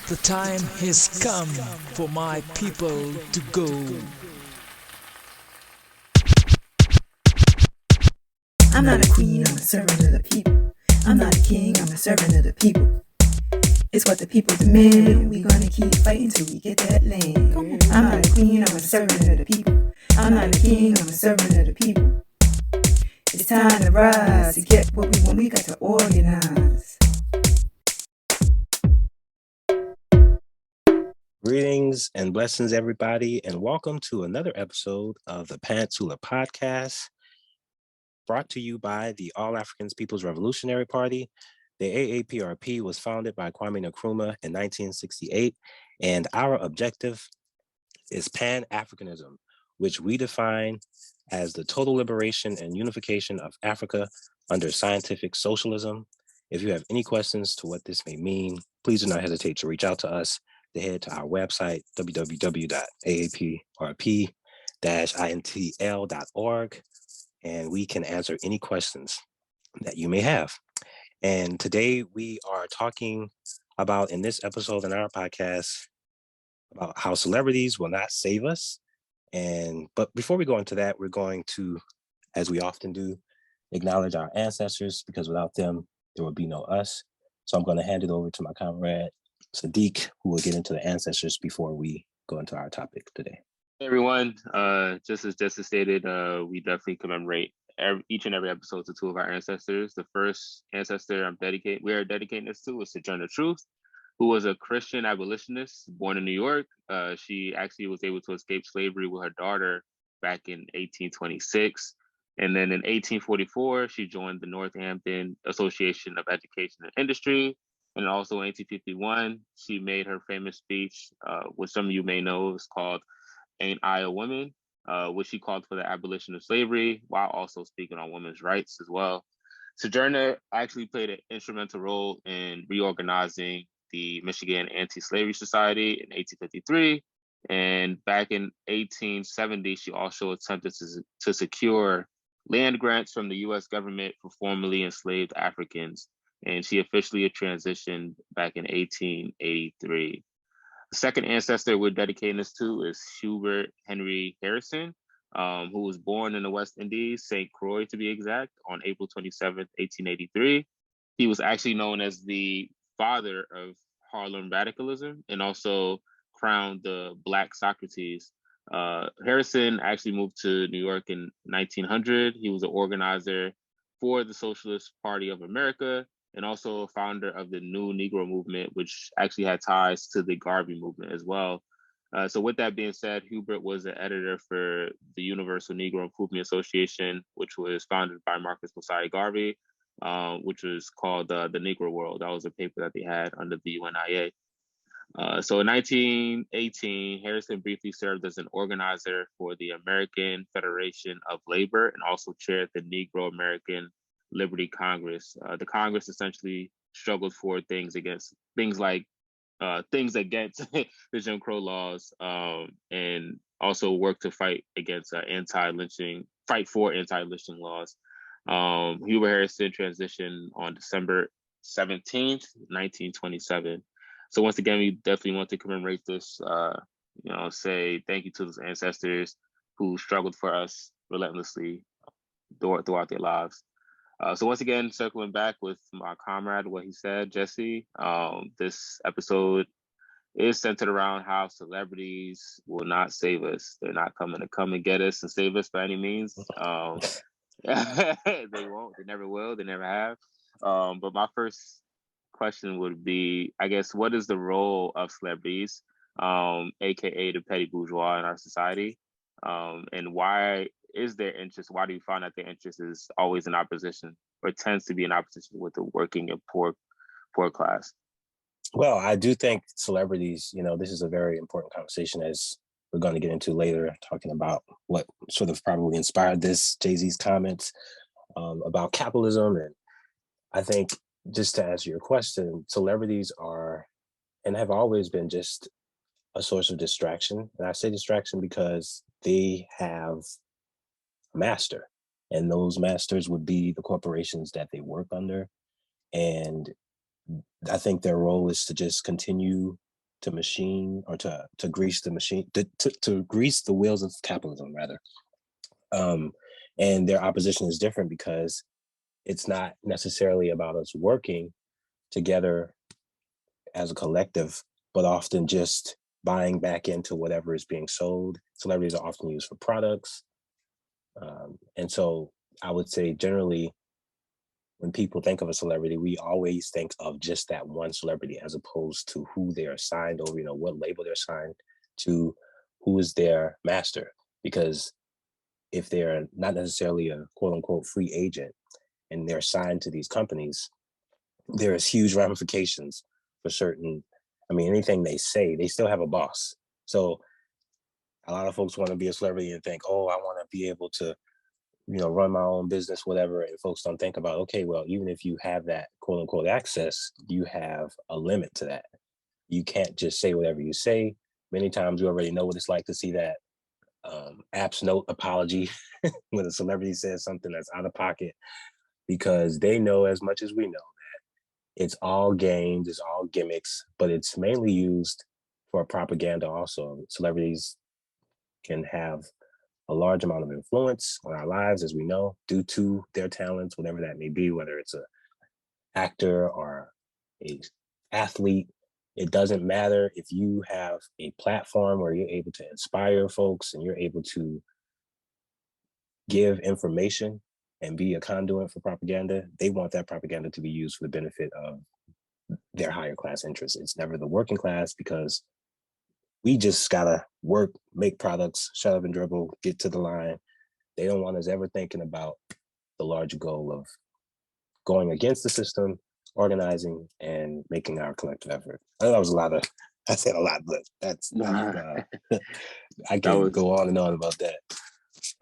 The time has come for my people to go. I'm not a queen, I'm a servant of the people. I'm not a king, I'm a servant of the people. It's what the people demand, and we gonna keep fighting till we get that land. I'm not a queen, I'm a servant of the people. I'm not a king, I'm a servant of the people. It's time to rise, to get what we want, we got to organize. Greetings and blessings, everybody, and welcome to another episode of the Pantsula Podcast, brought to you by the All Africans People's Revolutionary Party. The A-APRP was founded by Kwame Ture in 1968, and our objective is Pan-Africanism, which we define as the total liberation and unification of Africa under scientific socialism. If you have any questions to what this may mean, please do not hesitate to reach out to us. To head to our website, www.aaprp-intl.org, and we can answer any questions that you may have. And today we are talking about, in this episode in our podcast, about how celebrities will not save us. But before we go into that, we're going to, as we often do, acknowledge our ancestors, because without them, there would be no us. So I'm going to hand it over to my comrade, Sadiq, who will get into the ancestors before we go into our topic today. Hey everyone, just as stated, we definitely commemorate each and every episode to two of our ancestors. The first ancestor we are dedicating this to is Sojourner Truth, who was a Christian abolitionist born in New York. She actually was able to escape slavery with her daughter back in 1826. And then in 1844, she joined the Northampton Association of Education and Industry. And also in 1851, she made her famous speech, which some of you may know is called Ain't I a Woman, which she called for the abolition of slavery, while also speaking on women's rights as well. Sojourner actually played an instrumental role in reorganizing the Michigan Anti-Slavery Society in 1853. And back in 1870, she also attempted to secure land grants from the US government for formerly enslaved Africans. And she officially transitioned back in 1883. The second ancestor we're dedicating this to is Hubert Henry Harrison, who was born in the West Indies, St. Croix to be exact, on April 27th, 1883. He was actually known as the father of Harlem radicalism and also crowned the Black Socrates. Harrison actually moved to New York in 1900. He was an organizer for the Socialist Party of America and also a founder of the New Negro Movement, which actually had ties to the Garvey movement as well. So with that being said, Hubert was the editor for the Universal Negro Improvement Association, which was founded by Marcus Mosiah Garvey, which was called the Negro World. That was a paper that they had under the UNIA. So in 1918, Harrison briefly served as an organizer for the American Federation of Labor and also chaired the Negro American Liberty Congress. The Congress essentially struggled for things against the Jim Crow laws, and also worked to fight against anti-lynching laws. Hubert Harrison transitioned on December 17th, 1927. So once again, we definitely want to commemorate this, say thank you to those ancestors who struggled for us relentlessly throughout their lives. So once again, circling back with my comrade, what he said, Jesse, this episode is centered around how celebrities will not save us. They're not coming to come and get us and save us by any means. They won't, they never will, they never have. But my first question would be, I guess, what is the role of celebrities, aka the petty bourgeois in our society? And why is their interest, why do you find that their interest is always in opposition or tends to be in opposition with the working and poor class? Well, I do think celebrities, this is a very important conversation, as we're going to get into later, talking about what sort of probably inspired this, Jay-Z's comments about capitalism. And I think, just to answer your question, celebrities are and have always been just a source of distraction. And I say distraction because they have a master, and those masters would be the corporations that they work under. And I think their role is to just continue machine, or to grease the machine, to grease the wheels of capitalism, rather. And their opposition is different because it's not necessarily about us working together as a collective, but often just buying back into whatever is being sold. Celebrities are often used for products. And so I would say generally, when people think of a celebrity, we always think of just that one celebrity as opposed to who they're signed over, what label they're signed to, who is their master. Because if they're not necessarily a quote unquote free agent and they're signed to these companies, there is huge ramifications for certain. I mean, anything they say, they still have a boss. So a lot of folks want to be a celebrity and think, oh, I want to be able to, run my own business, whatever. And folks don't think about, okay, well, even if you have that quote unquote access, you have a limit to that. You can't just say whatever you say. Many times we already know what it's like to see that apps note apology when a celebrity says something that's out of pocket, because they know as much as we know that it's all games, it's all gimmicks, but it's mainly used for propaganda also. Celebrities can have a large amount of influence on our lives, as we know, due to their talents, whatever that may be, whether it's an actor or a athlete. It doesn't matter. If you have a platform where you're able to inspire folks and you're able to give information and be a conduit for propaganda, they want that propaganda to be used for the benefit of their higher class interests. It's never the working class, because we just gotta work, make products, shut up and dribble, get to the line. They don't want us ever thinking about the larger goal of going against the system, organizing, and making our collective effort. I know that was I said a lot, but that's, I can go on and on about that.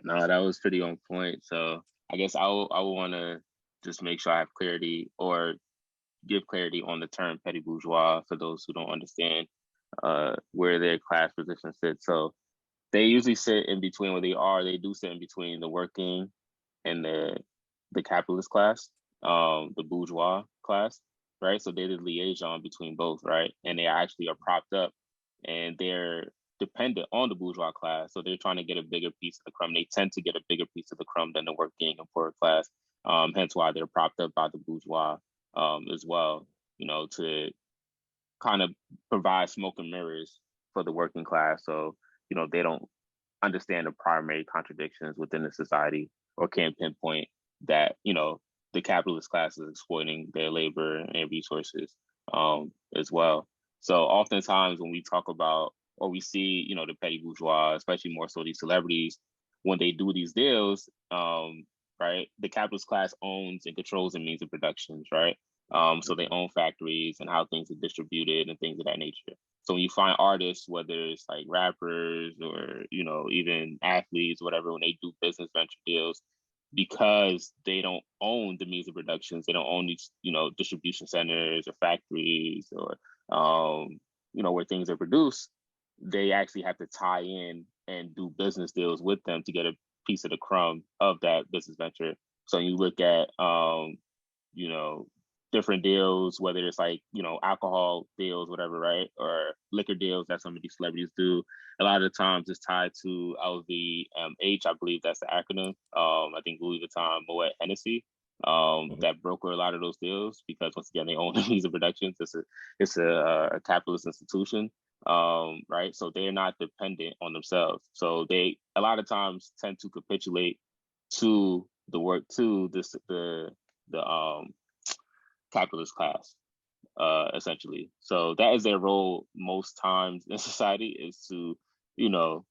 No, that was pretty on point. So I guess I will want to just make sure I have clarity, or give clarity on the term petty bourgeois for those who don't understand where their class position sits. So they usually sit in between where they are. They do sit in between the working and the capitalist class, the bourgeois class, right? So they're the liaison between both, right? And they actually are propped up, and they're dependent on the bourgeois class. So they're trying to get a bigger piece of the crumb. They tend to get a bigger piece of the crumb than the working and poorer class. Hence why they're propped up by the bourgeois as well, to kind of provide smoke and mirrors for the working class. So, they don't understand the primary contradictions within the society, or can't pinpoint that, the capitalist class is exploiting their labor and resources as well. So oftentimes when we talk about, or we see, the petty bourgeois, especially more so these celebrities, when they do these deals, right, the capitalist class owns and controls the means of productions, right? So they own factories and how things are distributed and things of that nature. So when you find artists, whether it's like rappers or, even athletes, whatever, when they do business venture deals, because they don't own the means of productions, they don't own these, distribution centers or factories or, where things are produced, they actually have to tie in and do business deals with them to get a piece of the crumb of that business venture. So you look at, different deals, whether it's like, alcohol deals, whatever, right? Or liquor deals that some of these celebrities do. A lot of the times it's tied to LVMH, I believe that's the acronym. I think Louis Vuitton, Moet Hennessy, that broker a lot of those deals, because once again, they own the means of productions. It's a capitalist institution, right? So they're not dependent on themselves. So they a lot of times tend to capitulate to the capitalist class, essentially. So that is their role most times in society, is to, and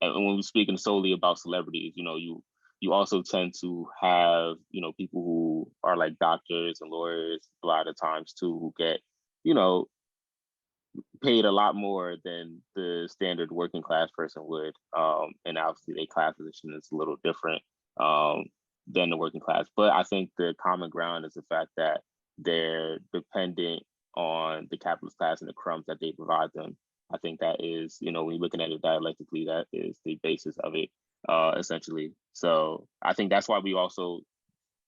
when we're speaking solely about celebrities, you also tend to have, people who are like doctors and lawyers a lot of times too, who get, paid a lot more than the standard working class person would. And obviously their class position is a little different than the working class. But I think the common ground is the fact that they're dependent on the capitalist class and the crumbs that they provide them. I think that is, when you're looking at it dialectically, that is the basis of it, essentially. So I think that's why we also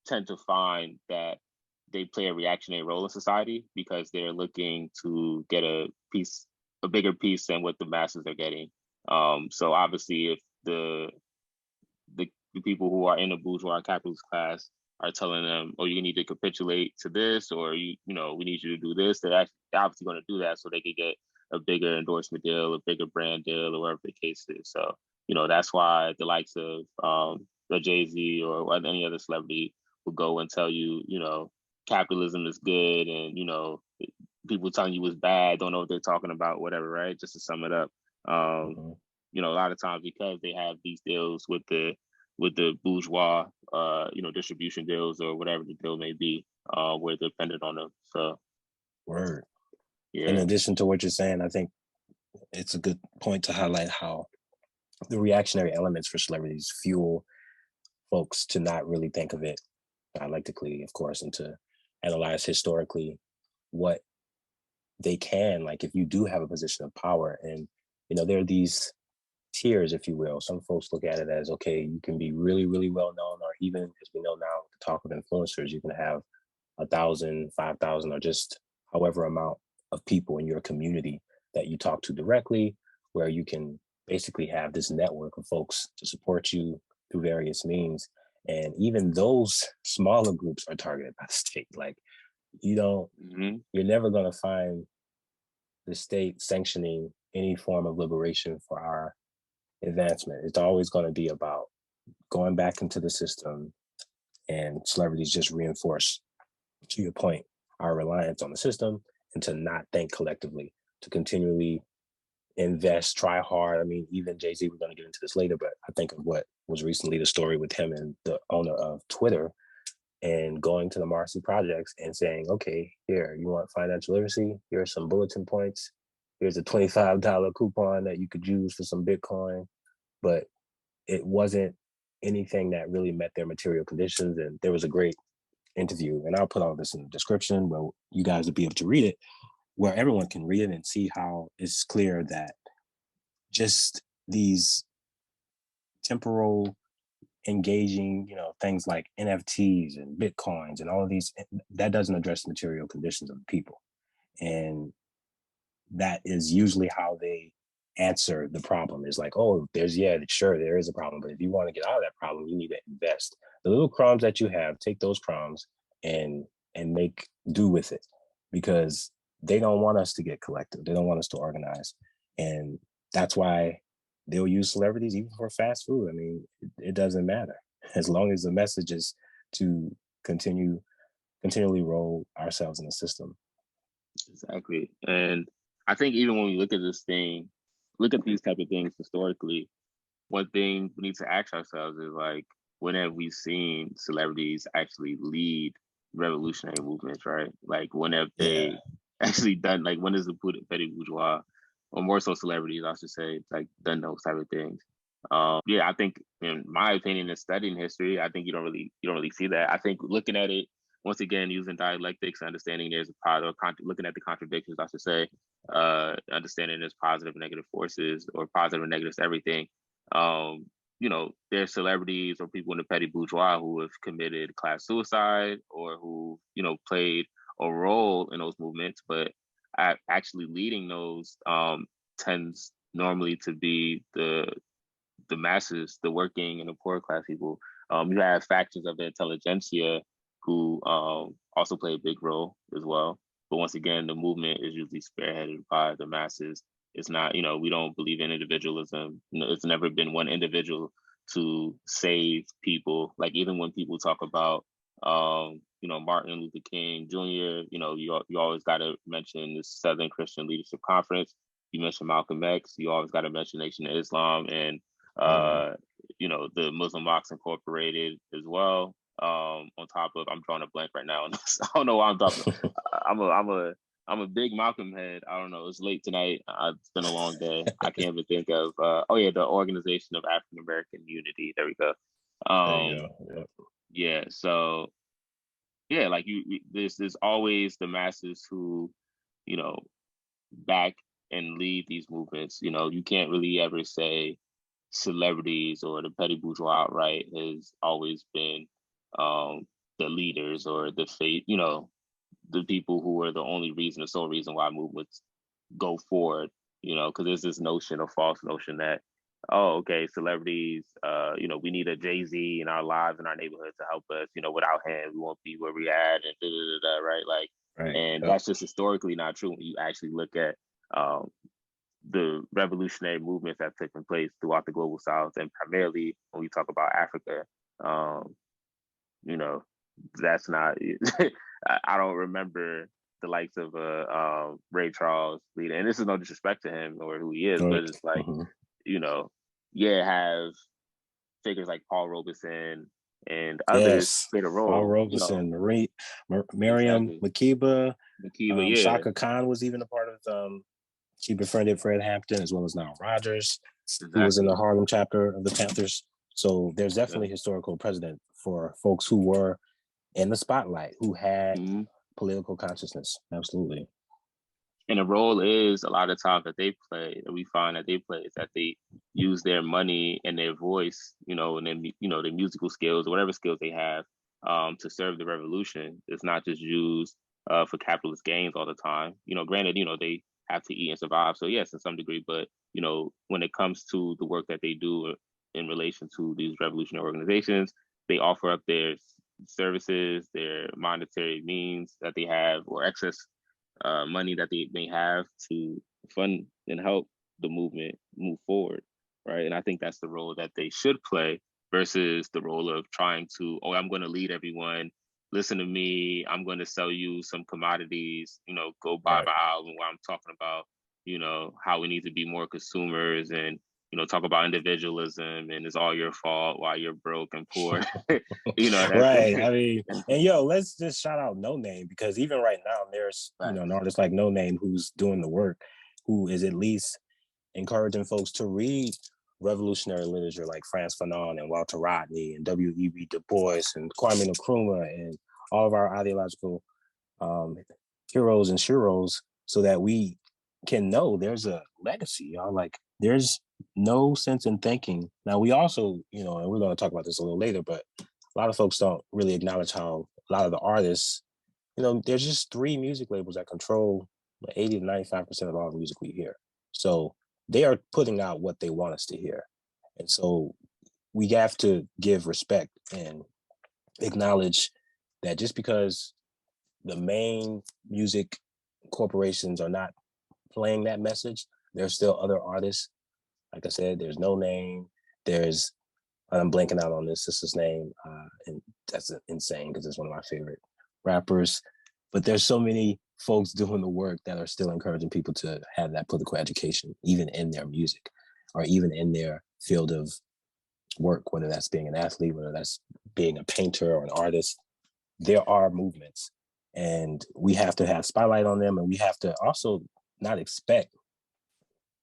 tend to find that they play a reactionary role in society, because they're looking to get a piece a bigger piece than what the masses are getting. So obviously, if the people who are in the bourgeois capitalist class are telling them, "Oh, you need to capitulate to this," or we need you to do this, they're obviously going to do that so they can get a bigger endorsement deal, a bigger brand deal, or whatever the case is. So that's why the likes of the Jay-Z or any other celebrity will go and tell you, capitalism is good, and people telling you it's bad, don't know what they're talking about, whatever, right? Just to sum it up. A lot of times because they have these deals with the bourgeois, distribution deals or whatever the deal may be, we're dependent on them. So, word. Yeah. In addition to what you're saying, I think it's a good point to highlight how the reactionary elements for celebrities fuel folks to not really think of it dialectically, of course, and to analyze historically what they can, like if you do have a position of power. And there are these tiers, if you will. Some folks look at it as, okay, you can be really, really well known, or even as we know now, with the talk of influencers, you can have 1,000, 5,000, or just however amount of people in your community that you talk to directly, where you can basically have this network of folks to support you through various means. And even those smaller groups are targeted by the state. Like you're never going to find the state sanctioning any form of liberation for our advancement. It's always going to be about going back into the system, and celebrities just reinforce, to your point, our reliance on the system, and to not think collectively, to continually invest, try hard. I mean, even Jay-Z, we're going to get into this later, but I think of what was recently the story with him and the owner of Twitter, and going to the Marcy projects and saying, okay, here, you want financial literacy? Here's some bulletin points. Here's a $25 coupon that you could use for some Bitcoin. But it wasn't anything that really met their material conditions. And there was a great interview, and I'll put all this in the description where you guys will be able to read it, where everyone can read it and see how it's clear that just these temporal engaging, things like NFTs and Bitcoins and all of these, that doesn't address the material conditions of the people. And that is usually how they answer the problem. Is like, oh, there is a problem, but if you want to get out of that problem, you need to invest the little crumbs that you have, take those crumbs and make do with it, because they don't want us to get collective. They don't want us to organize. And that's why they'll use celebrities even for fast food. I mean, it doesn't matter as long as the message is to continually roll ourselves in the system. Exactly. And I think even when we look at these type of things historically, one thing we need to ask ourselves is like, when have we seen celebrities actually lead revolutionary movements, right? Like when have they actually done, like when is the petty bourgeois, or more so celebrities, I should say, like done those type of things? I think, in my opinion, in studying history, I think you don't really see that. I think looking at it once again using dialectics, understanding there's a part of looking at the contradictions, I should say, understanding there's positive and negative forces, or positive and negatives to everything. There's celebrities or people in the petty bourgeois who have committed class suicide, or who played a role in those movements, but actually leading those tends normally to be the masses, the working and the poor class people. You have factions of the intelligentsia who also play a big role as well. But once again, the movement is usually spearheaded by the masses. It's not, we don't believe in individualism. It's never been one individual to save people. Like even when people talk about, Martin Luther King Jr., you always got to mention the Southern Christian Leadership Conference. You mentioned Malcolm X. You always got to mention Nation of Islam and, the Muslim Mosques Incorporated as well. On top of, I'm drawing a blank right now. I don't know why I'm talking. I'm a big Malcolm head. I don't know. It's late tonight. It's been a long day. I can't even think of. The Organization of African American Unity. There we go. Yep. Yeah. So, yeah, like there's always the masses who, back and lead these movements. You can't really ever say celebrities or the petty bourgeois outright has always been the leaders or the fate, the people who are the only reason, the sole reason why movements go forward. because there's this false notion that, oh, okay, celebrities, we need a Jay-Z in our lives, in our neighborhood to help us. Without him, we won't be where we at, and right? Like, Right. and that's just historically not true when you actually look at the revolutionary movements that have taken place throughout the global South, and primarily when we talk about Africa. That's not. I don't remember the likes of Ray Charles leading, and this is no disrespect to him or who he is, but it's like, have figures like Paul Robeson and others played a role. Paul Robeson, Miriam Makeba, Shaka Khan was even a part of. She befriended Fred Hampton as well as Nile Rodgers, who was in the Harlem chapter of the Panthers. So there's definitely historical precedent for folks who were in the spotlight, who had political consciousness. Absolutely. And the role is, a lot of times that they play, that we find that they play, is that they use their money and their voice, and then, their musical skills or whatever skills they have to serve the revolution. It's not just used for capitalist gains all the time. Granted, they have to eat and survive. So yes, in some degree, but, when it comes to the work that they do in relation to these revolutionary organizations, they offer up their services, their monetary means that they have, or excess money that they may have to fund and help the movement move forward, right? And I think that's the role that they should play versus the role of trying to, I'm going to lead everyone, listen to me, I'm going to sell you some commodities, go buy my album, where I'm talking about, how we need to be more consumers, and talk about individualism, and it's all your fault while you're broke and poor. Right. I mean, and let's just shout out No Name, because even right now there's an artist like No Name who's doing the work, who is at least encouraging folks to read revolutionary literature like Frantz Fanon and Walter Rodney and W.E.B. Du Bois and Kwame Nkrumah and all of our ideological heroes and sheroes, so that we can know there's a legacy. Like, there's no sense in thinking. Now, we also, and we're going to talk about this a little later, but a lot of folks don't really acknowledge how a lot of the artists, there's just 3 music labels that control 80 to 95% of all the music we hear. So they are putting out what they want us to hear. And so we have to give respect and acknowledge that just because the main music corporations are not playing that message, there's still other artists. Like I said, there's No Name. I'm blanking out on this sister's name, and that's insane because it's one of my favorite rappers. But there's so many folks doing the work that are still encouraging people to have that political education, even in their music or even in their field of work, whether that's being an athlete, whether that's being a painter or an artist. There are movements, and we have to have spotlight on them, and we have to also not expect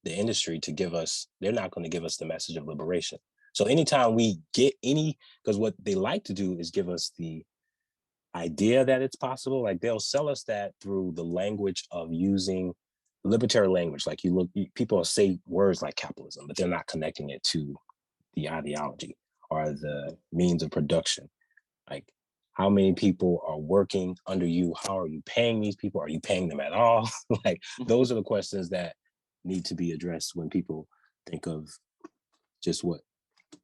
the industry to give us, they're not going to give us the message of liberation. So anytime we get because what they like to do is give us the idea that it's possible. Like, they'll sell us that through the language of using libertarian language. Like, people will say words like capitalism, but they're not connecting it to the ideology or the means of production. Like, how many people are working under you? How are you paying these people? Are you paying them at all? Like, those are the questions that need to be addressed when people think of just what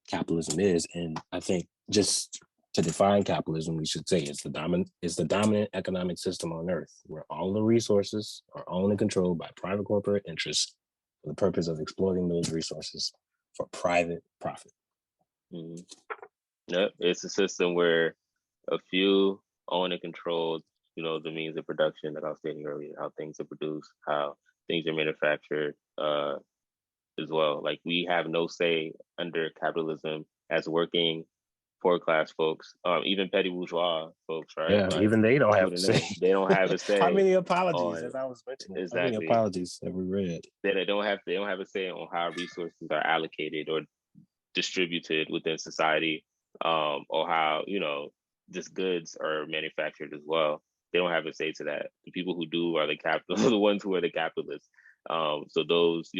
capitalism is. And I think, just to define capitalism, we should say it's the dominant economic system on earth, where all the resources are owned and controlled by private corporate interests for the purpose of exploiting those resources for private profit. Mm-hmm. Yep, it's a system where a few own and control, the means of production, that I was stating earlier, how things are produced, how things are manufactured, as well. Like, we have no say under capitalism as working poor class folks, even petty bourgeois folks, right? Yeah, like, even they don't have a say. They don't have a say. How many apologies, as I was mentioning? Exactly. How many apologies have we read? They don't have a say on how resources are allocated or distributed within society, or how, just goods are manufactured as well. They don't have a say to that. The people who do are the ones who are the capitalists. So those,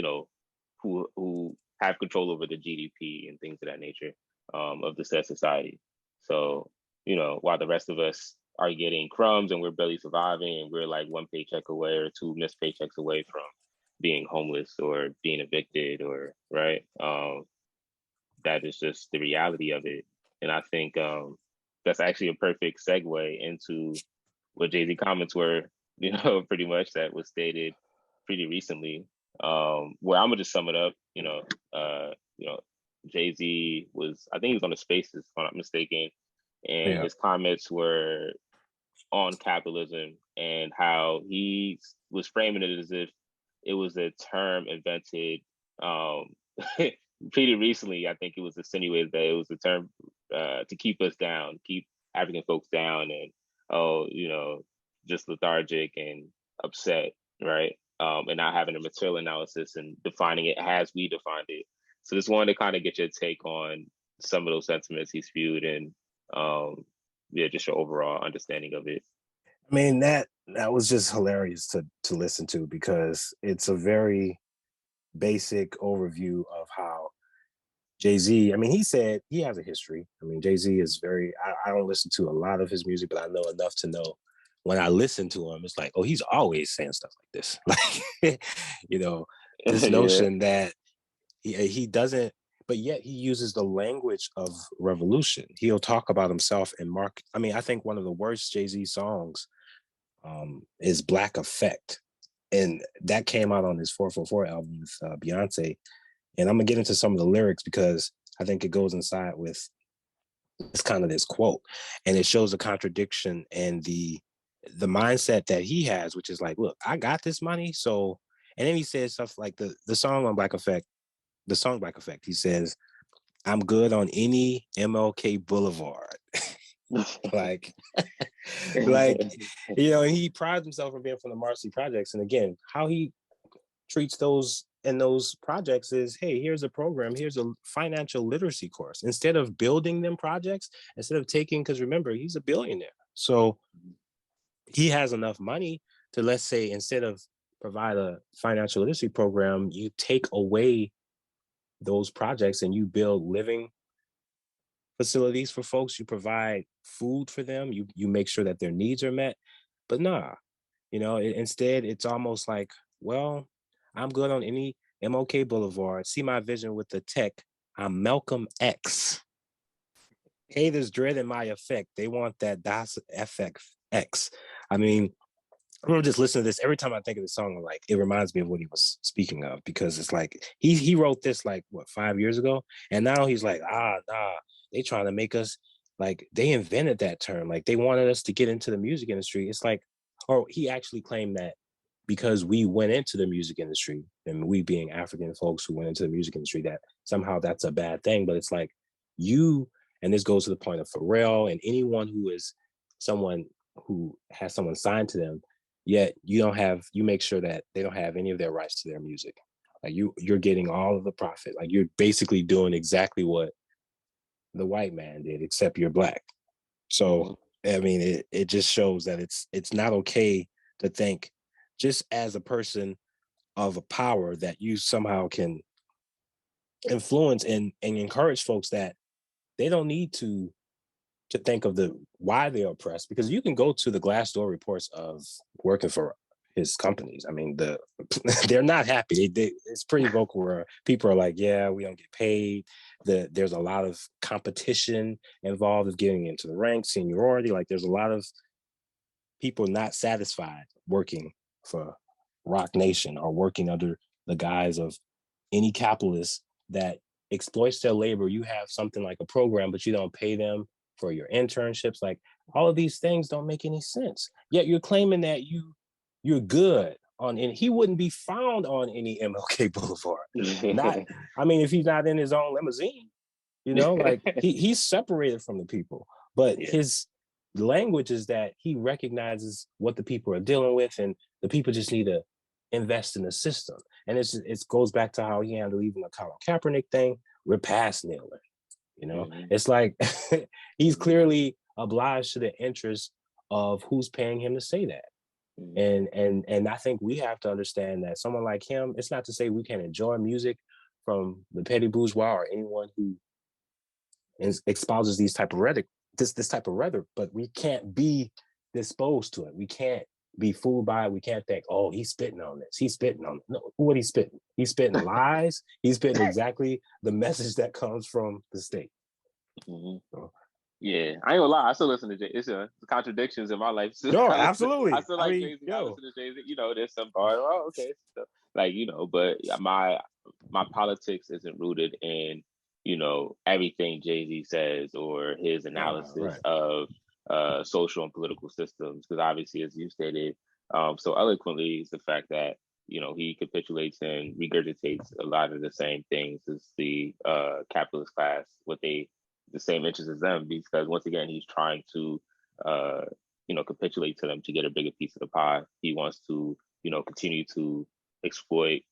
who have control over the GDP and things of that nature, of the said society. So, while the rest of us are getting crumbs and we're barely surviving, and we're like 1 paycheck away or 2 missed paychecks away from, being homeless or being evicted, or right. That is just the reality of it. And I think that's actually a perfect segue into what Jay-Z comments were, pretty much that was stated pretty recently. Where I'm gonna just sum it up, Jay-Z was, I think he was on the Spaces, if I'm not mistaken, and his comments were on capitalism and how he was framing it as if it was a term invented pretty recently. I think it was insinuated that it was a term to keep us down, keep African folks down, and just lethargic and upset, right? And not having a material analysis and defining it as we defined it. So just wanted to kind of get your take on some of those sentiments he spewed, and just your overall understanding of it. I mean, that was just hilarious to listen to, because it's a very basic overview of how Jay-Z, I mean, he said he has a history. I mean, Jay-Z is very, I don't listen to a lot of his music, but I know enough to know when I listen to him, it's like, oh, he's always saying stuff like this. Like, this notion that he doesn't, but yet he uses the language of revolution. He'll talk about himself and mark. I mean, I think one of the worst Jay-Z songs is Black Effect. And that came out on his 444 album with Beyonce. And I'm gonna get into some of the lyrics because I think it goes inside with this kind of this quote. And it shows the contradiction and the mindset that he has, which is like, look, I got this money. So, and then he says stuff like the song on Black Effect, the song Black Effect, he says, I'm good on any MLK Boulevard. like, and he prides himself on being from the Marcy Projects. And again, how he treats those in those projects is, hey, here's a program, here's a financial literacy course. Instead of building them projects, instead of taking, because remember, he's a billionaire. So he has enough money to, let's say, instead of provide a financial literacy program, you take away those projects and you build living facilities for folks, you provide food for them, you make sure that their needs are met. But nah, instead it's almost like, well, I'm good on any MLK Boulevard. See my vision with the tech. I'm Malcolm X. Haters dread in my effect. They want that DOS FX. I mean, I'm just listening to this. Every time I think of the song, like, it reminds me of what he was speaking of, because it's like he wrote this like 5 years ago, and now he's like, nah, they trying to make us, like, they invented that term, like they wanted us to get into the music industry. It's like, or he actually claimed that because we went into the music industry, and we being African folks who went into the music industry, that somehow that's a bad thing. But it's like and this goes to the point of Pharrell and anyone who is someone who has someone signed to them, yet you make sure that they don't have any of their rights to their music. Like you're getting all of the profit. Like you're basically doing exactly what the white man did, except you're Black. So, I mean, it just shows that it's not okay to think, just as a person of a power, that you somehow can influence and encourage folks that they don't need to think of why they're oppressed, because you can go to the Glassdoor reports of working for his companies. I mean, they're not happy. It's pretty vocal where people are like, yeah, we don't get paid. There's a lot of competition involved of getting into the ranks, seniority. Like there's a lot of people not satisfied working for Rock Nation or working under the guise of any capitalist that exploits their labor. You have something like a program, but you don't pay them for your internships. Like all of these things don't make any sense. Yet you're claiming that you're good on, and he wouldn't be found on any MLK Boulevard. I mean, if he's not in his own limousine, like he's separated from the people. But his language is that he recognizes what the people are dealing with, and the people just need to invest in the system. And it goes back to how he handled even the Colin Kaepernick thing. We're past kneeling. It's like he's clearly obliged to the interest of who's paying him to say that. And I think we have to understand that someone like him, it's not to say we can enjoy music from the petty bourgeois or anyone who espouses this type of rhetoric, but we can't be disposed to it. We can't be fooled by it. We can't think, oh, he's spitting on this. He's spitting on it. No, what he's spitting? He's spitting lies. He's spitting exactly the message that comes from the state. Mm-hmm. So. Yeah, I ain't gonna lie. I still listen to Jay. It's contradictions in my life. No, absolutely. I still like Jay-Z. I listen to Jay-Z. You know, there's some part. Oh, okay. So, like, you know, but my politics isn't rooted in, you know, everything Jay-Z says or his analysis of social and political systems. Because obviously, as you stated so eloquently, is the fact that, you know, he capitulates and regurgitates a lot of the same things as the capitalist class, the same interests as them, because once again, he's trying to, you know, capitulate to them to get a bigger piece of the pie. He wants to, you know, continue to exploit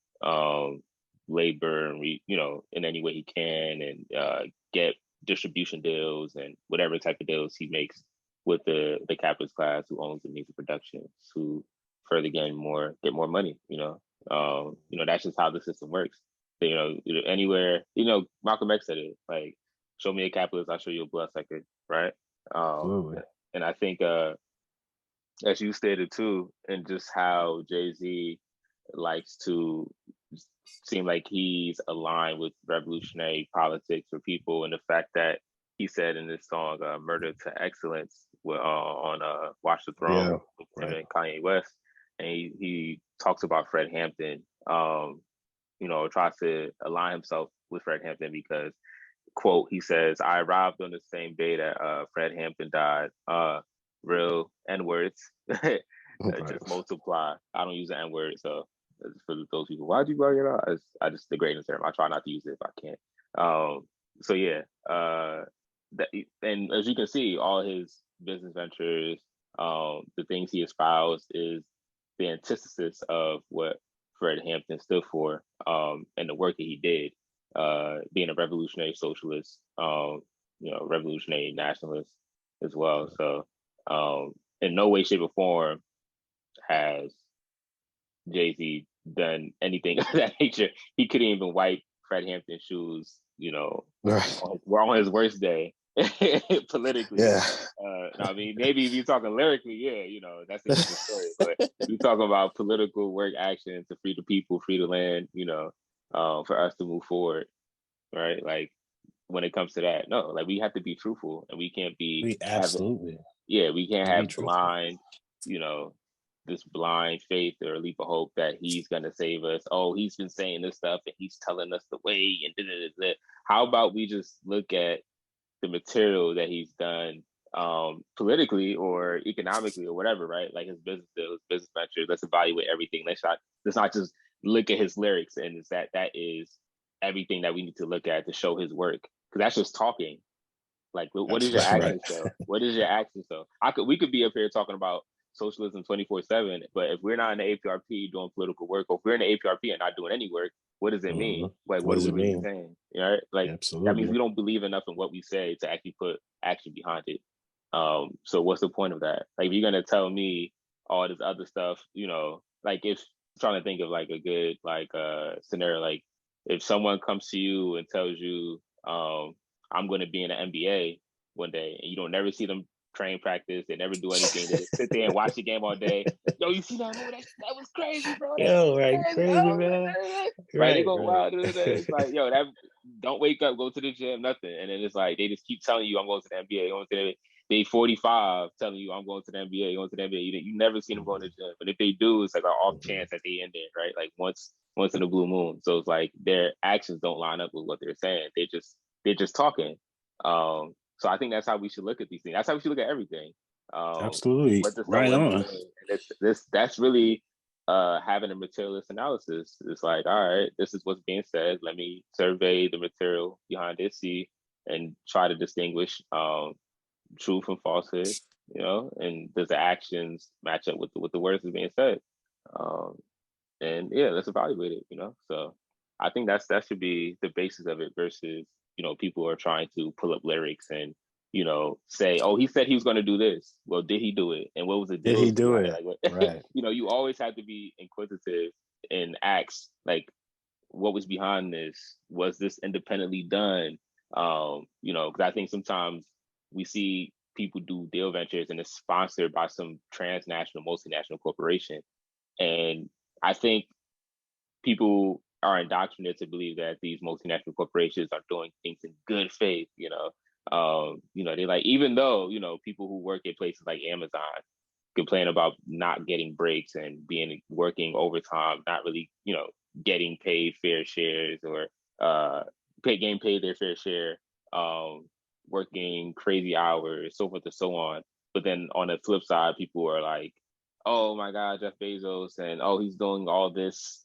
labor and, you know, in any way he can, and get distribution deals and whatever type of deals he makes with the capitalist class who owns the means of production to further get more money. You know, that's just how the system works. You know, anywhere, you know, Malcolm X said it, like, show me a capitalist, I'll show you a bloodsucker, right? And I think, as you stated too, and just how Jay-Z likes to seem like he's aligned with revolutionary politics for people, and the fact that he said in this song, Murder to Excellence, on Watch the Throne, with him and Kanye West, and he talks about Fred Hampton, you know, tries to align himself with Fred Hampton because, quote, he says, I arrived on the same day that Fred Hampton died. Real N-words, just multiply. I don't use the N-word, so for those people, why'd you bring it up? I just, the greatness term. I try not to use it if I can. So yeah, and as you can see, all his business ventures, the things he espoused is the antithesis of what Fred Hampton stood for, and the work that he did. Being a revolutionary socialist, you know, revolutionary nationalist as well. So, in no way, shape, or form has Jay-Z done anything of that nature. He couldn't even wipe Fred Hampton's shoes, you know, on his worst day politically. Yeah. I mean, maybe if you're talking lyrically, yeah, you know, that's a different story. But if you're talking about political work action to free the people, free the land, you know, for us to move forward, right? Like, when it comes to that, no, like, we have to be truthful, and we can't be we can't have blind, you know, this blind faith or a leap of hope that he's gonna save us. Oh, he's been saying this stuff and he's telling us the way, and da-da-da-da. How about we just look at the material that he's done politically or economically or whatever, right? Like his business deals, business ventures. Let's evaluate everything. Let's not just look at his lyrics and it's that is everything that we need to look at to show his work, because that's just talking. Like, what is your action show? What is your action show? We could be up here talking about socialism 24/7, but if we're not in the A-APRP doing political work, or if we're in the A-APRP and not doing any work, what does it mean? Like, what does it mean? Saying? You know, like, that means we don't believe enough in what we say to actually put action behind it. So what's the point of that? Like, if you're gonna tell me all this other stuff, you know, like, if I'm trying to think of like a good scenario, like if someone comes to you and tells you, I'm going to be in the NBA one day, and you don't never see them train, practice, they never do anything. They just sit there and watch the game all day. Yo, you see that move? That was crazy, bro. Crazy, man. Right? They go wild. It's like, yo, that don't wake up, go to the gym, nothing. And then it's like they just keep telling you, I'm going to the NBA, going to the NBA. They 45 telling you, I'm going to the NBA, going to the NBA. You never seen them going to the gym. But if they do, it's like an off chance that they end there, right? Like once in a blue moon. So it's like their actions don't line up with what they're saying. They're just talking. So I think that's how we should look at these things. That's how we should look at everything. Absolutely. Right on. And that's really having a materialist analysis. It's like, all right, this is what's being said. Let me survey the material behind it, see, and try to distinguish truth from falsehood, you know, and does the actions match up with the words that's being said? And yeah, let's evaluate it, you know. So I think that should be the basis of it versus, you know, people are trying to pull up lyrics and, you know, say, oh, he said he was going to do this. Well, did he do it? And what was it? Did he do it? Like, right. You know, you always have to be inquisitive and ask, like, what was behind this? Was this independently done? You know, because I think sometimes we see people do deal ventures and it's sponsored by some transnational, multinational corporation. And I think people are indoctrinated to believe that these multinational corporations are doing things in good faith, they like, even though, people who work at places like Amazon complain about not getting breaks and working overtime, not really, getting paid fair shares or getting paid their fair share, working crazy hours, so forth and so on. But then on the flip side, people are like, oh my God, Jeff Bezos, and he's doing all this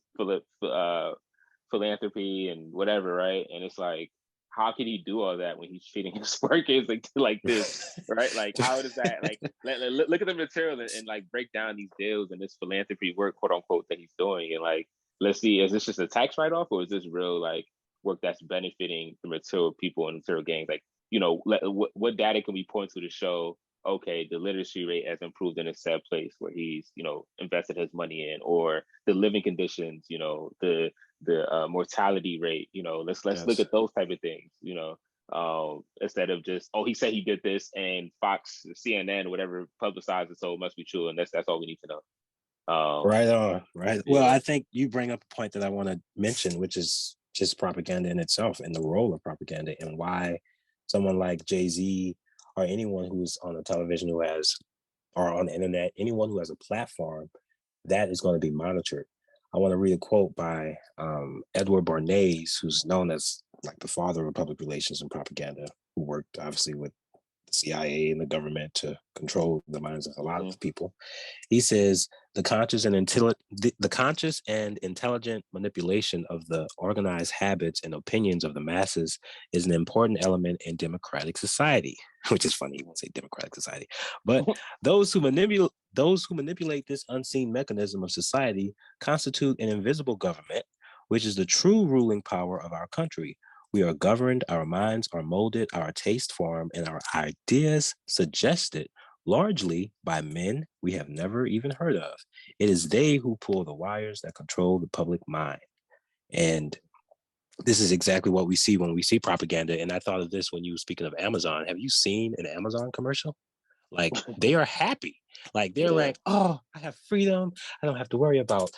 philanthropy and whatever, right? And it's like, how can he do all that when he's treating his workers like this, right? Like, how does that, like, look at the material and like break down these deals and this philanthropy work, quote unquote, that he's doing, and like, let's see, is this just a tax write-off or is this real like work that's benefiting the material people and material gangs? Like, what data can we point to show, okay, the literacy rate has improved in a said place where he's, invested his money in, or the living conditions, the mortality rate, let's Yes. look at those type of things, instead of just, he said he did this and Fox, CNN, whatever publicized it, so it must be true, and that's all we need to know. Right on. Right. Yeah. Well, I think you bring up a point that I want to mention, which is just propaganda in itself and the role of propaganda, and why someone like Jay-Z or anyone who's on the television or on the internet, anyone who has a platform, that is going to be monitored. I want to read a quote by Edward Bernays, who's known as like the father of public relations and propaganda, who worked obviously with the CIA and the government to control the minds of a lot of people. He says, the conscious and intelligent manipulation of the organized habits and opinions of the masses is an important element in democratic society, which is funny, you won't say democratic society, but those who manipulate this unseen mechanism of society constitute an invisible government, which is the true ruling power of our country. We are governed, our minds are molded, our taste formed, and our ideas suggested largely by men we have never even heard of. It is they who pull the wires that control the public mind. And this is exactly what we see when we see propaganda. And I thought of this when you were speaking of Amazon. Have you seen an Amazon commercial? Like, they are happy. Like, they're like, oh, I have freedom. I don't have to worry about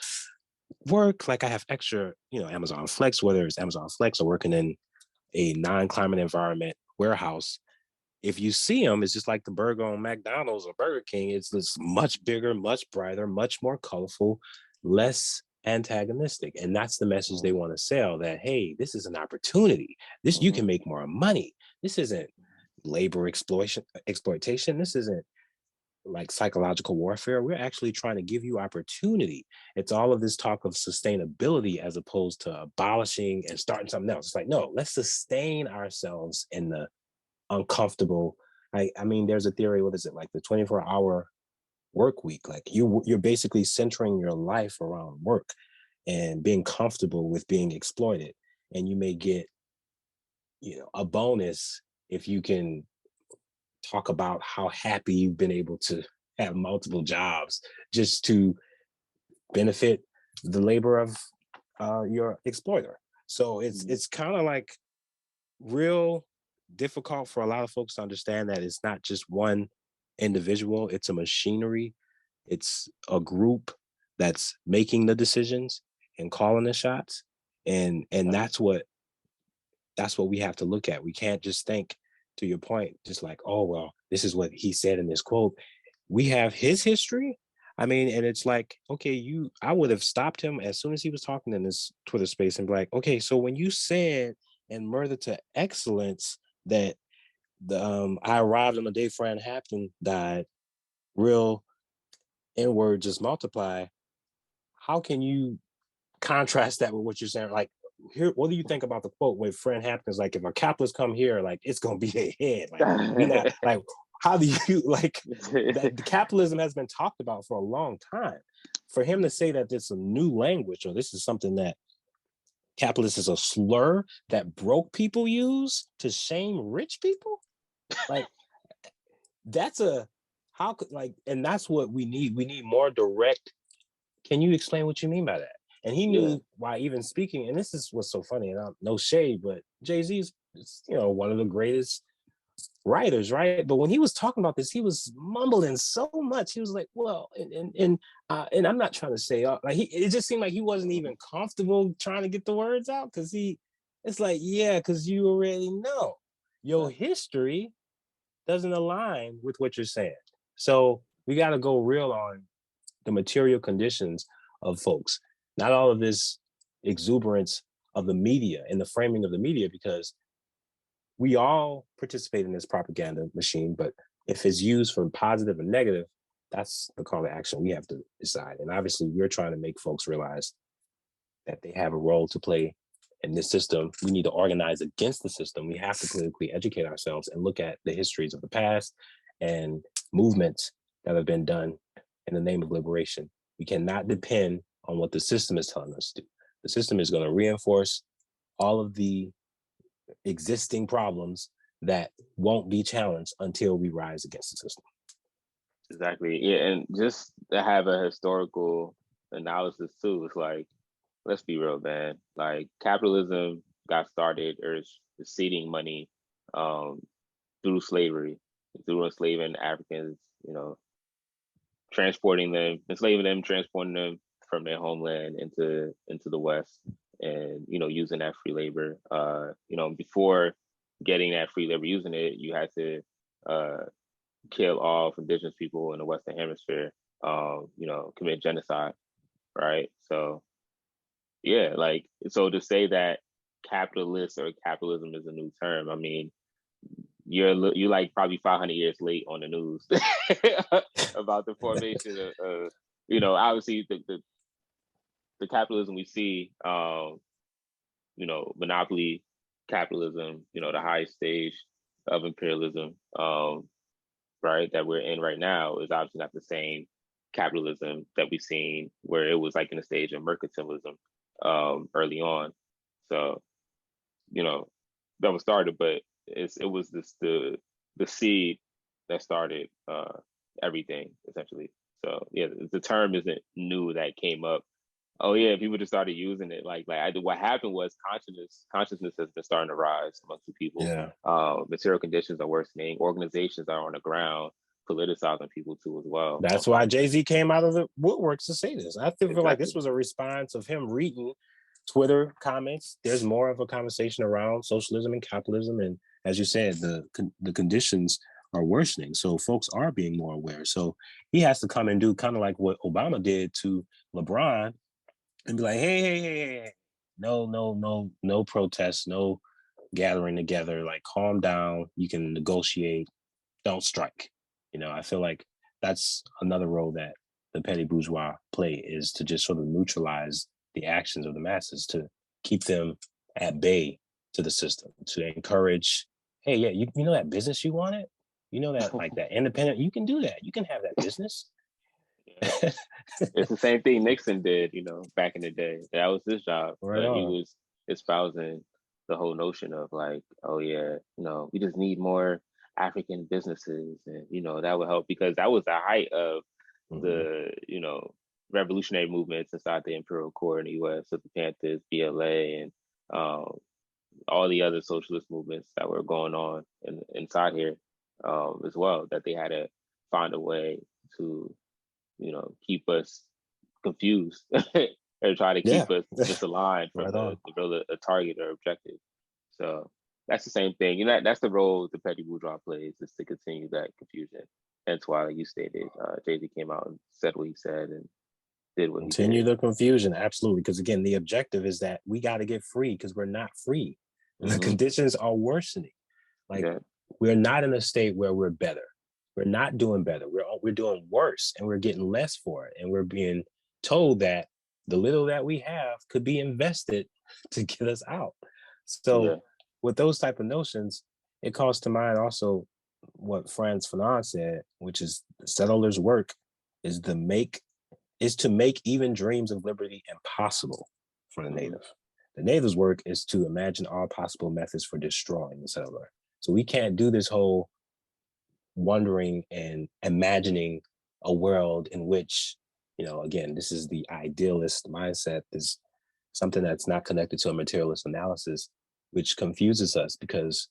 work. Like, I have extra, Amazon Flex, whether it's Amazon Flex or working in a non-climate environment warehouse. If you see them, it's just like the burger on McDonald's or Burger King. It's much bigger, much brighter, much more colorful, less antagonistic. And that's the message they want to sell, that, hey, this is an opportunity. You can make more money. This isn't labor exploitation. This isn't like psychological warfare. We're actually trying to give you opportunity. It's all of this talk of sustainability as opposed to abolishing and starting something else. It's like, no, let's sustain ourselves in the uncomfortable. I mean, there's a theory, what is it, like the 24-hour work week? Like you're basically centering your life around work and being comfortable with being exploited. And you may get, a bonus if you can talk about how happy you've been able to have multiple jobs just to benefit the labor of your exploiter. So it's kind of like real difficult for a lot of folks to understand that it's not just one individual, it's a machinery, it's a group that's making the decisions and calling the shots, and that's what we have to look at. We can't just think, to your point, just like, oh, well, this is what he said in this quote. We have his history. I mean, and it's like, okay, I would have stopped him as soon as he was talking in this Twitter space and be like, okay, so when you said in Murder to Excellence that I arrived on the day Fran Hampton died, real N-word just multiply, how can you contrast that with what you're saying? Like, here, what do you think about the quote where Fran Hampton's like, if a capitalist come here, like, it's gonna be their head. Like, we're not, like, how do you, like, the capitalism has been talked about for a long time. For him to say that it's a new language, or this is something that capitalist is a slur that broke people use to shame rich people, like, that's and that's what we need. We need more direct. Can you explain what you mean by that? And he knew why even speaking, and this is what's so funny, and no shade, but Jay-Z is, one of the greatest writers, right? But when he was talking about this, he was mumbling so much. He was like, well, and I'm not trying to say, like, it just seemed like he wasn't even comfortable trying to get the words out, because it's like, yeah, because you already know your history doesn't align with what you're saying. So we got to go real on the material conditions of folks, not all of this exuberance of the media and the framing of the media, because we all participate in this propaganda machine, but if it's used for positive and negative, that's the call to action we have to decide. And obviously we're trying to make folks realize that they have a role to play in this system. We need to organize against the system. We have to politically educate ourselves and look at the histories of the past and movements that have been done in the name of liberation. We cannot depend on what the system is telling us to do. The system is going to reinforce all of the existing problems that won't be challenged until we rise against the system. Exactly. Yeah, and just to have a historical analysis too, it's like, let's be real, man. Like, capitalism got started, or is seeding money through slavery, through enslaving Africans, transporting them, enslaving them, transporting them from their homeland into the West, and using that free labor. Before getting that free labor, using it, you had to kill off indigenous people in the Western Hemisphere, commit genocide, right? So yeah, like, so to say that capitalist or capitalism is a new term, I mean, you're like probably 500 years late on the news about the formation of obviously the capitalism we see, monopoly capitalism, the highest stage of imperialism, right, that we're in right now, is obviously not the same capitalism that we've seen where it was like in a stage of mercantilism early on. So, that was started, but it was the seed that started everything, essentially. So yeah, the term isn't new, that came up. Oh yeah, people just started using it. What happened was consciousness has been starting to rise amongst the people. Yeah. Material conditions are worsening. Organizations are on the ground politicizing people too as well. That's why Jay-Z came out of the woodworks to say this. I feel like this was a response of him reading Twitter comments. There's more of a conversation around socialism and capitalism, and as you said, the conditions are worsening. So folks are being more aware. So he has to come and do kind of like what Obama did to LeBron and be like, hey, no protests, no gathering together, like, calm down, you can negotiate, don't strike. I feel like that's another role that the petty bourgeois play, is to just sort of neutralize the actions of the masses, to keep them at bay to the system, to encourage, hey, yeah, you know that business you wanted? That, like, that independent, you can do that. You can have that business. Yeah. It's the same thing Nixon did, back in the day. That was his job. Right but on. He was espousing the whole notion of like, oh yeah, we just need more African businesses, and that would help, because that was the height of the revolutionary movements inside the imperial court in the U.S. So the Panthers, BLA, and all the other socialist movements that were going on inside here as well, that they had to find a way to keep us confused or try to keep us misaligned from a target or objective. So that's the same thing. That's the role the petty bourgeois plays, is to continue that confusion. Hence why, like you stated, Jay-Z came out and said what he said and did what he did. Continue the confusion, absolutely. Because again, the objective is that we got to get free, because we're not free. The conditions are worsening. We're not in a state where we're better. We're not doing better. We're doing worse, and we're getting less for it. And we're being told that the little that we have could be invested to get us out. So with those type of notions, it calls to mind also what Frantz Fanon said, which is the settler's work is to make even dreams of liberty impossible for the native. The native's work is to imagine all possible methods for destroying the settler. So we can't do this whole wondering and imagining a world in which, again, this is the idealist mindset, is something that's not connected to a materialist analysis, which confuses us, because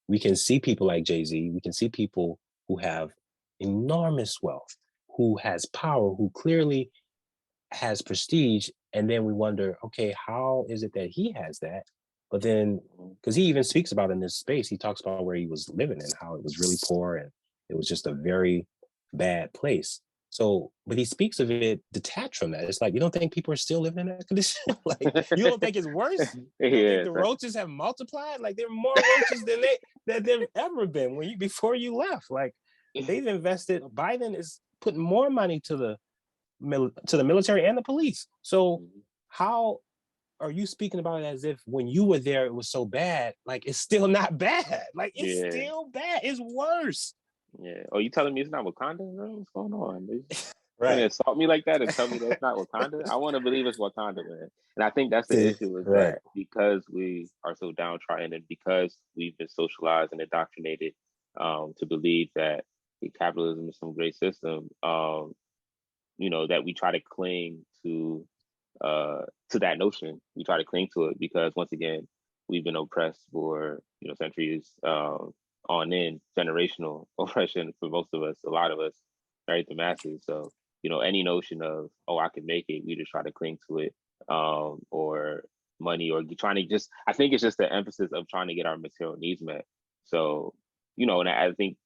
we can see people like Jay-Z, we can see people who have enormous wealth, who has power, who clearly has prestige, and then we wonder, okay, how is it that he has that? But then, because he even speaks about in this space, he talks about where he was living and how it was really poor and it was just a very bad place. So, but he speaks of it detached from that. It's like, you don't think people are still living in that condition? Like, you don't think it's worse? You don't think the roaches have multiplied? Like, there are more roaches than they've ever been before you left. Like, they've invested. Biden is putting more money to the military and the police. So, how are you speaking about it as if when you were there it was so bad? Like, it's still not bad. Like, it's still bad. It's worse. Yeah. Oh, you telling me it's not Wakanda, bro? What's going on? Right. You insult me like that and tell me that's not Wakanda? I want to believe it's Wakanda, man. And I think that's the issue is that because we are so downtrodden and because we've been socialized and indoctrinated to believe that capitalism is some great system, you know, that we try to cling to that notion. We try to cling to it because once again, we've been oppressed for, you know, centuries on end, generational oppression for most of us, a lot of us, right? The masses. So, you know, any notion of, oh, I can make it, we just try to cling to it, or money, or trying to just, I think it's just the emphasis of trying to get our material needs met. So, you know, and I think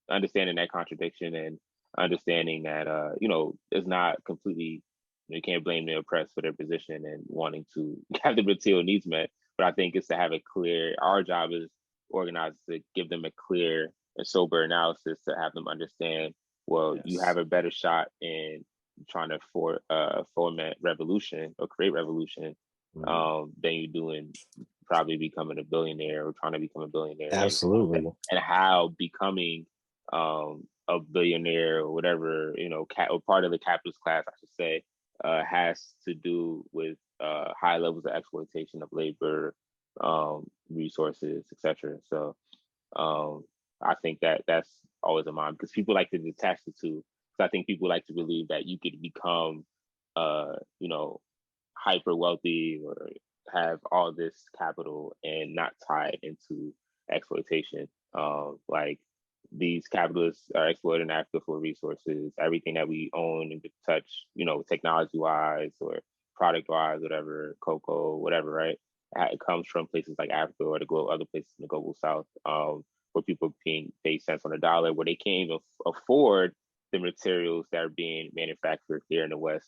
understanding that contradiction and understanding that, you know, it's not completely, you can't blame the oppressed for their position and wanting to have the material needs met. But I think it's to have a clear, our job is organized to give them a clear and sober analysis to have them understand, well, you have a better shot in trying to foment revolution or create revolution than you do in probably becoming a billionaire or trying to become a billionaire. Absolutely. And how becoming a billionaire or whatever, you know, or part of the capitalist class, I should say, has to do with high levels of exploitation of labor, resources, etc. So I think that that's always a mind, because people like to detach the two. So I think people like to believe that you could become, you know, hyper wealthy or have all this capital and not tied into exploitation. Like, these capitalists are exploiting Africa for resources. Everything that we own and touch, you know, technology-wise or product-wise, whatever, cocoa, whatever, right? It comes from places like Africa or other places in the global South, where people are being paid cents on the dollar, where they can't even afford the materials that are being manufactured here in the West,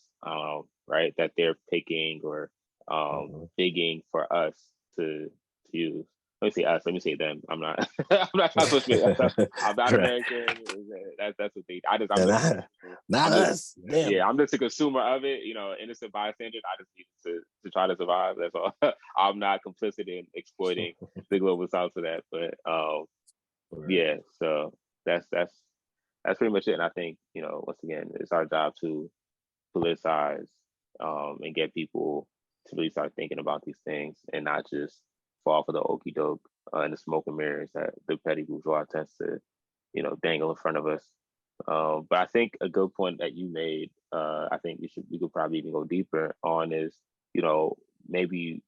right? That they're picking or digging for us to use. Let me say us. Let me say them. I'm not. I'm not supposed to be. I'm not American. That's what they. Not us. Damn. Yeah, I'm just a consumer of it. You know, innocent bystander. I just need to try to survive. That's all. I'm not complicit in exploiting the global South for that. But yeah. So that's pretty much it. And I think, you know, once again, it's our job to politicize and get people to really start thinking about these things and not just fall for the okie doke and the smoke and mirrors that the petty bourgeois tends to, you know, dangle in front of us. But I think a good point that you made, I think we could probably even go deeper on is, you know, maybe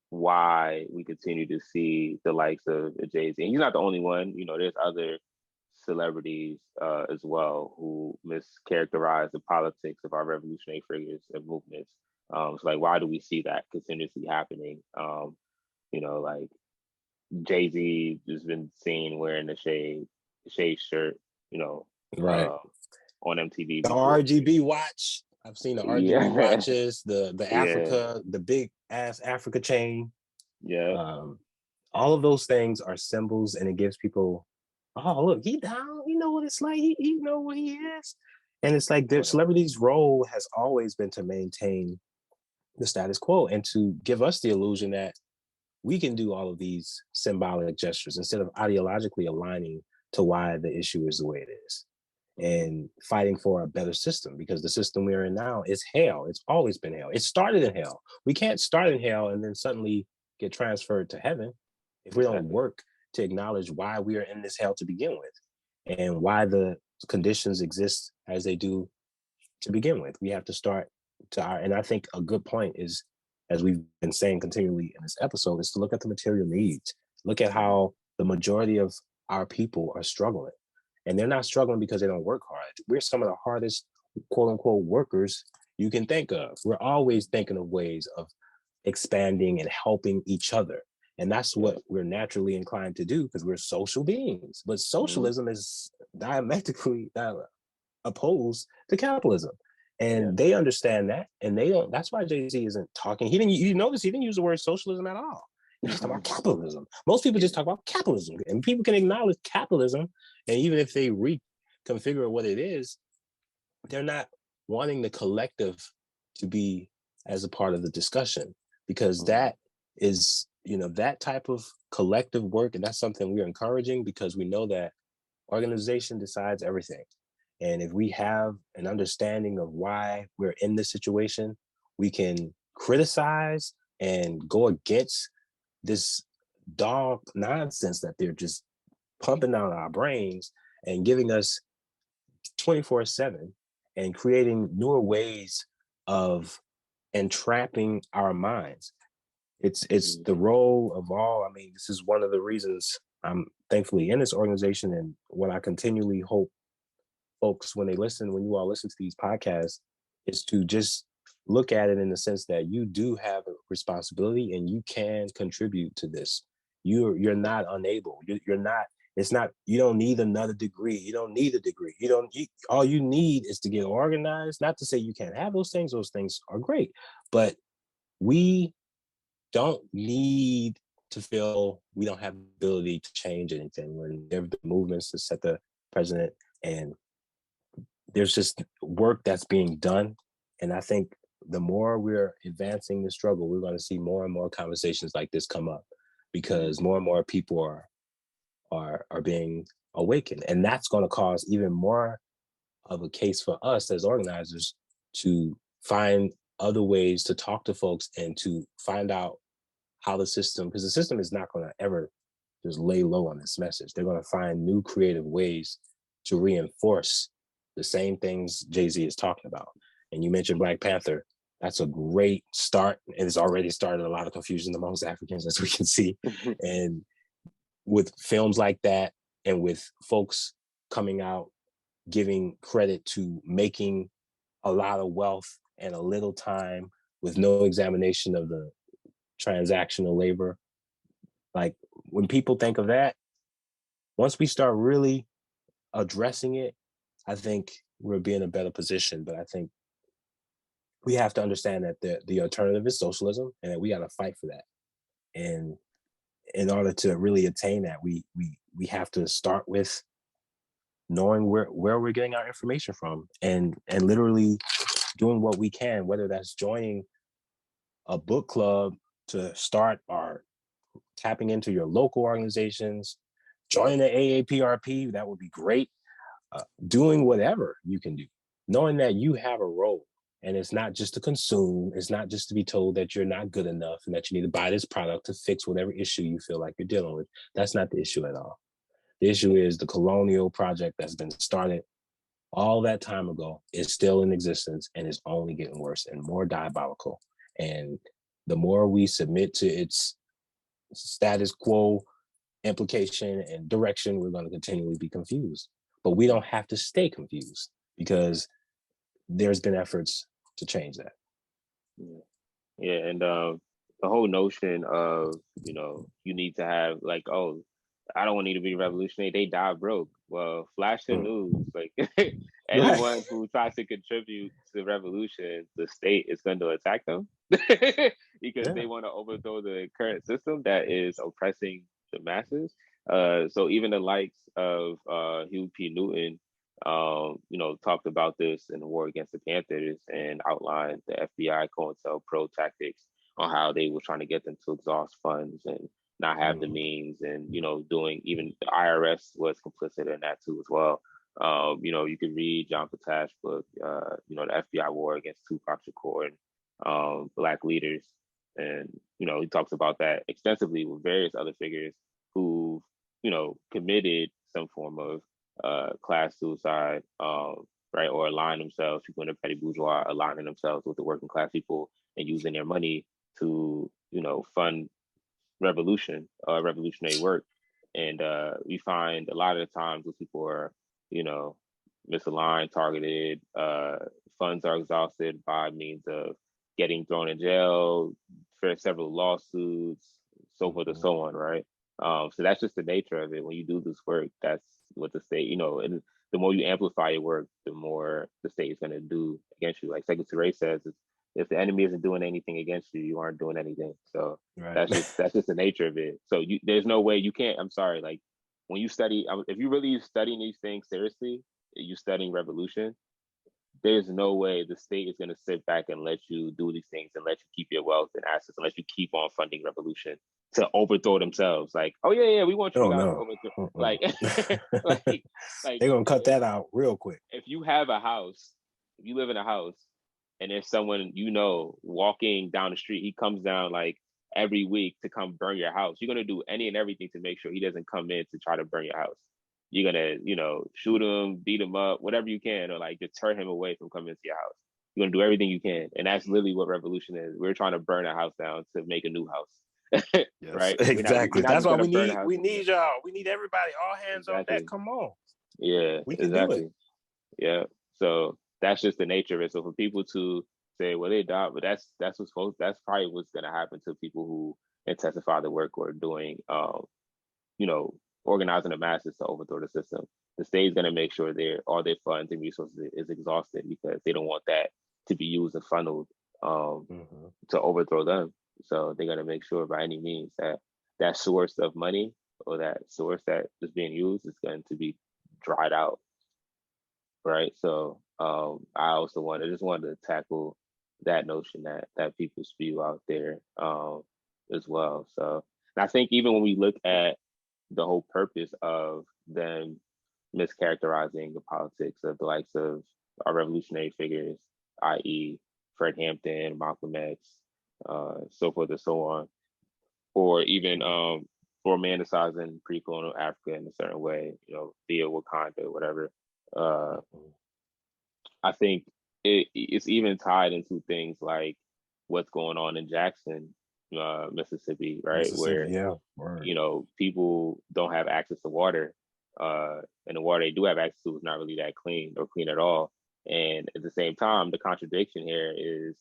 why we continue to see the likes of Jay-Z. And he's not the only one. You know, there's other celebrities as well who mischaracterize the politics of our revolutionary figures and movements. So like, why do we see that continuously happening? You know, like Jay-Z has been seen wearing the shade shirt, you know, right, on MTV. The RGB watch. I've seen the RGB watches, the Africa, the big ass Africa chain. Yeah. All of those things are symbols, and it gives people, oh, look, he down. You know what it's like. He know what he is. And it's like the celebrity's role has always been to maintain the status quo and to give us the illusion that we can do all of these symbolic gestures instead of ideologically aligning to why the issue is the way it is and fighting for a better system, because the system we're in now is hell. It's always been hell. It started in hell. We can't start in hell and then suddenly get transferred to heaven if we don't work to acknowledge why we are in this hell to begin with and why the conditions exist as they do to begin with. We have to start and I think a good point is, as we've been saying continually in this episode, is to look at the material needs. Look at how the majority of our people are struggling. And they're not struggling because they don't work hard. We're some of the hardest, quote unquote, workers you can think of. We're always thinking of ways of expanding and helping each other. And that's what we're naturally inclined to do because we're social beings. But socialism is diametrically opposed to capitalism. And they understand that. And they don't, that's why Jay-Z isn't talking. You notice he didn't use the word socialism at all. He's just talking about capitalism. Most people just talk about capitalism. And people can acknowledge capitalism. And even if they reconfigure what it is, they're not wanting the collective to be as a part of the discussion, because that is, that type of collective work. And that's something we're encouraging because we know that organization decides everything. And if we have an understanding of why we're in this situation, we can criticize and go against this dog nonsense that they're just pumping down our brains and giving us 24/7 and creating newer ways of entrapping our minds. It's the role of all. I mean, this is one of the reasons I'm thankfully in this organization, and what I continually hope folks, when you all listen to these podcasts, is to just look at it in the sense that you do have a responsibility and you can contribute to this. You're not unable. You're not. It's not. You don't need another degree. You don't need a degree. All you need is to get organized. Not to say you can't have those things. Those things are great, but we don't need to feel we don't have the ability to change anything. When there have been movements to set the president, and there's just work that's being done. And I think the more we're advancing the struggle, we're going to see more and more conversations like this come up, because more and more people are being awakened. And that's going to cause even more of a case for us as organizers to find other ways to talk to folks and to find out how the system, because the system is not going to ever just lay low on this message. They're going to find new creative ways to reinforce the same things Jay-Z is talking about. And you mentioned Black Panther. That's a great start. And it's already started a lot of confusion amongst Africans, as we can see. And with films like that, and with folks coming out, giving credit to making a lot of wealth in a little time with no examination of the transactional labor. Like, when people think of that, once we start really addressing it, I think we'll be in a better position. But I think we have to understand that the alternative is socialism, and that we got to fight for that. And in order to really attain that, we have to start with knowing where we're getting our information from, and literally doing what we can, whether that's joining a book club to start, or tapping into your local organizations, joining the A-APRP, that would be great. Doing whatever you can do, knowing that you have a role, and it's not just to consume, it's not just to be told that you're not good enough and that you need to buy this product to fix whatever issue you feel like you're dealing with. That's not the issue at all. The issue is the colonial project that's been started all that time ago is still in existence, and is only getting worse and more diabolical. And the more we submit to its status quo implication and direction, we're going to continually be confused. But we don't have to stay confused, because there's been efforts to change that. Yeah, and the whole notion of, you need to have, like, oh, I don't need to be revolutionary, they die broke. Well, flash the news. Like, anyone who tries to contribute to the revolution, the state is going to attack them because they want to overthrow the current system that is oppressing the masses. So even the likes of Hugh P. Newton, talked about this in the war against the Panthers, and outlined the FBI COINTELPRO tactics on how they were trying to get them to exhaust funds and not have the means, and doing, even the IRS was complicit in that too as well. You could read John Patash's book, the FBI war against Tupac Shakur and Black leaders, and he talks about that extensively with various other figures who committed some form of class suicide, right, or align themselves, people in the petty bourgeois aligning themselves with the working class people and using their money to fund revolutionary work. And we find a lot of the times those people are, misaligned, targeted, funds are exhausted by means of getting thrown in jail for several lawsuits, so forth and so on, right? So that's just the nature of it. When you do this work, that's what the state, and the more you amplify your work, the more the state is going to do against you. Like Secretary Ture says, if the enemy isn't doing anything against you, you aren't doing anything. So that's just the nature of it. So there's no way you can't. I'm sorry. Like when you study, if you really studying these things seriously, you studying revolution, there's no way the state is going to sit back and let you do these things and let you keep your wealth and assets and let you keep on funding revolution to overthrow themselves. Like, oh yeah, we want you guys to overthrow. Like, like they're gonna cut that out real quick. If you have a house, if you live in a house, and there's someone walking down the street, he comes down like every week to come burn your house. You're gonna do any and everything to make sure he doesn't come in to try to burn your house. You're gonna, shoot him, beat him up, whatever you can, or like deter him away from coming into your house. You're gonna do everything you can, and that's literally what revolution is. We're trying to burn a house down to make a new house, right? Exactly. That's why we need y'all. We need everybody, all hands on deck. Come on. Yeah, we can do it. Yeah. So that's just the nature of it. So for people to say, well, they died, but that's probably what's gonna happen to people who intensify the work or doing, organizing the masses to overthrow the system. The state is going to make sure all their funds and resources is exhausted because they don't want that to be used and funneled to overthrow them. So they're going to make sure by any means that source of money or that source that is being used is going to be dried out. Right. So I just wanted to tackle that notion that people spew out there as well. So and I think even when we look at the whole purpose of them mischaracterizing the politics of the likes of our revolutionary figures, i.e. Fred Hampton, Malcolm X, so forth and so on, or even romanticizing pre-colonial Africa in a certain way, via Wakanda, whatever. I think it's even tied into things like what's going on in Jackson, Mississippi, right? People don't have access to water, and the water they do have access to is not really that clean or clean at all. And at the same time, the contradiction here is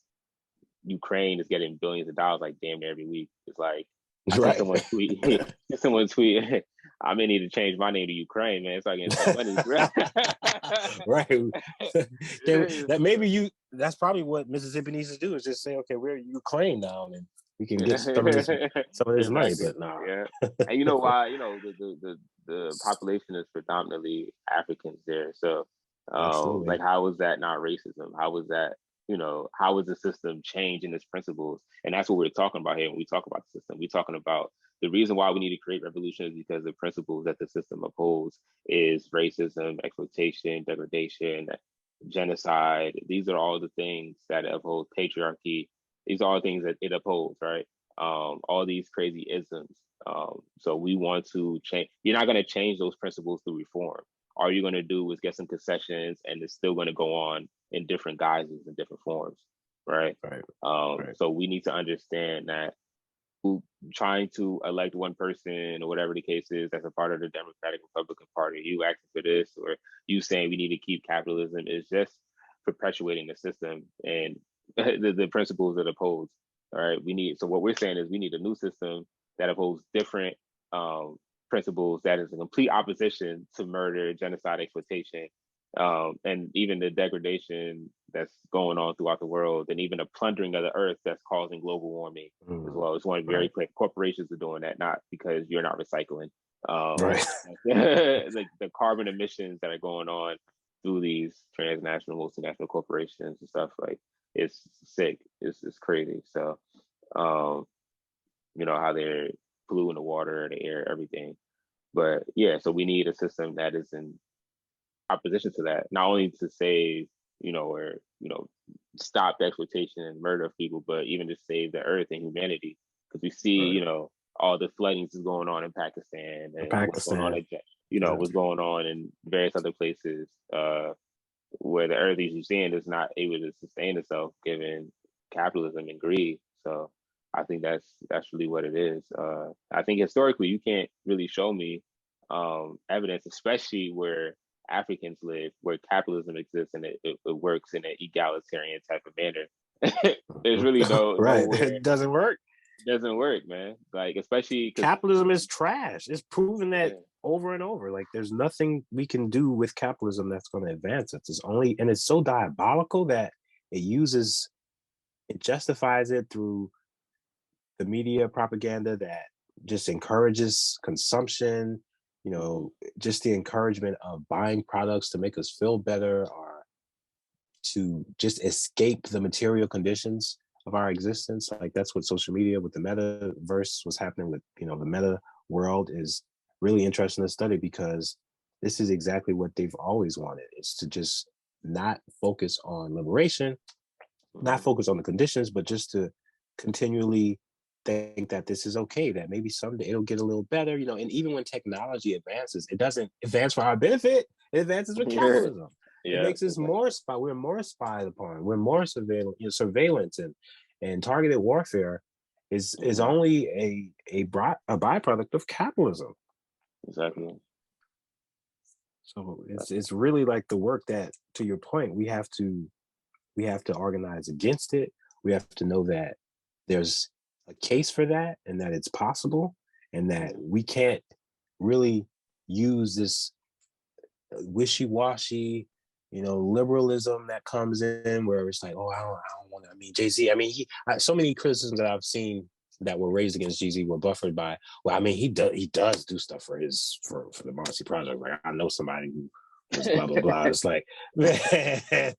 Ukraine is getting billions of dollars like damn near every week. It's like someone tweet, I may need to change my name to Ukraine, man. It's like getting some money. Right. That's probably what Mississippi needs to do is just say, okay, we're Ukraine now, and we can get some of this money. But nah. Yeah. And you know why? The population is predominantly Africans there. So like how is that not racism? How is that, how is the system changing its principles? And that's what we're talking about here when we talk about the system. We're talking about the reason why we need to create revolution is because the principles that the system upholds is racism, exploitation, degradation, genocide. These are all the things that uphold patriarchy. These are all things that it upholds, right? All these crazy isms. So we want to change. You're not going to change those principles through reform. All you're going to do is get some concessions, and it's still going to go on in different guises and different forms, right? Right. So we need to understand that trying to elect one person or whatever the case is that's a part of the Democratic Republican Party, you asking for this, or you saying we need to keep capitalism, is just perpetuating the system and the principles that upholds. All right, so what we're saying is we need a new system that upholds different principles that is in complete opposition to murder, genocide, exploitation, and even the degradation that's going on throughout the world, and even the plundering of the earth that's causing global warming as well. It's one very clear. Corporations are doing that, not because you're not recycling. Like the carbon emissions that are going on through these transnational, multinational corporations and stuff, like it's sick. It's crazy. So, how they're polluting the water, the air, everything. But yeah, so we need a system that is in opposition to that, not only to save, or stop the exploitation and murder of people, but even to save the earth and humanity. Because we see, all the floodings is going on in Pakistan, and what's going on, what's going on in various other places where the earth, as you're saying, is not able to sustain itself given capitalism and greed. So I think that's really what it is. I think historically you can't really show me evidence, especially where Africans live, where capitalism exists and it works in an egalitarian type of manner. There's really right. nowhere It doesn't work. it doesn't work, man. Like, especially capitalism is trash. It's proven that over and over. Like, there's nothing we can do with capitalism that's going to advance it. And it's so diabolical that it justifies it through the media propaganda that just encourages consumption, just the encouragement of buying products to make us feel better or to just escape the material conditions of our existence. Like, that's what social media with the metaverse, what's happening with, the meta world is really interesting to study, because this is exactly what they've always wanted. It's to just not focus on liberation, not focus on the conditions, but just to continually think that this is okay, that maybe someday it'll get a little better, and even when technology advances, it doesn't advance for our benefit, it advances with capitalism. It makes us we're more spied upon, we're more surveillance and targeted warfare is only a byproduct of capitalism. Exactly. So it's really like the work that, to your point, we have to organize against it. We have to know that there's a case for that and that it's possible, and that we can't really use this wishy-washy, liberalism that comes in where it's like, oh, I don't want to. I mean, Jay-Z, so many criticisms that I've seen that were raised against Jay-Z were buffered by, well, I mean, he does do stuff for the Marcy Project. Like, I know somebody who was blah, blah, blah. It's like, man,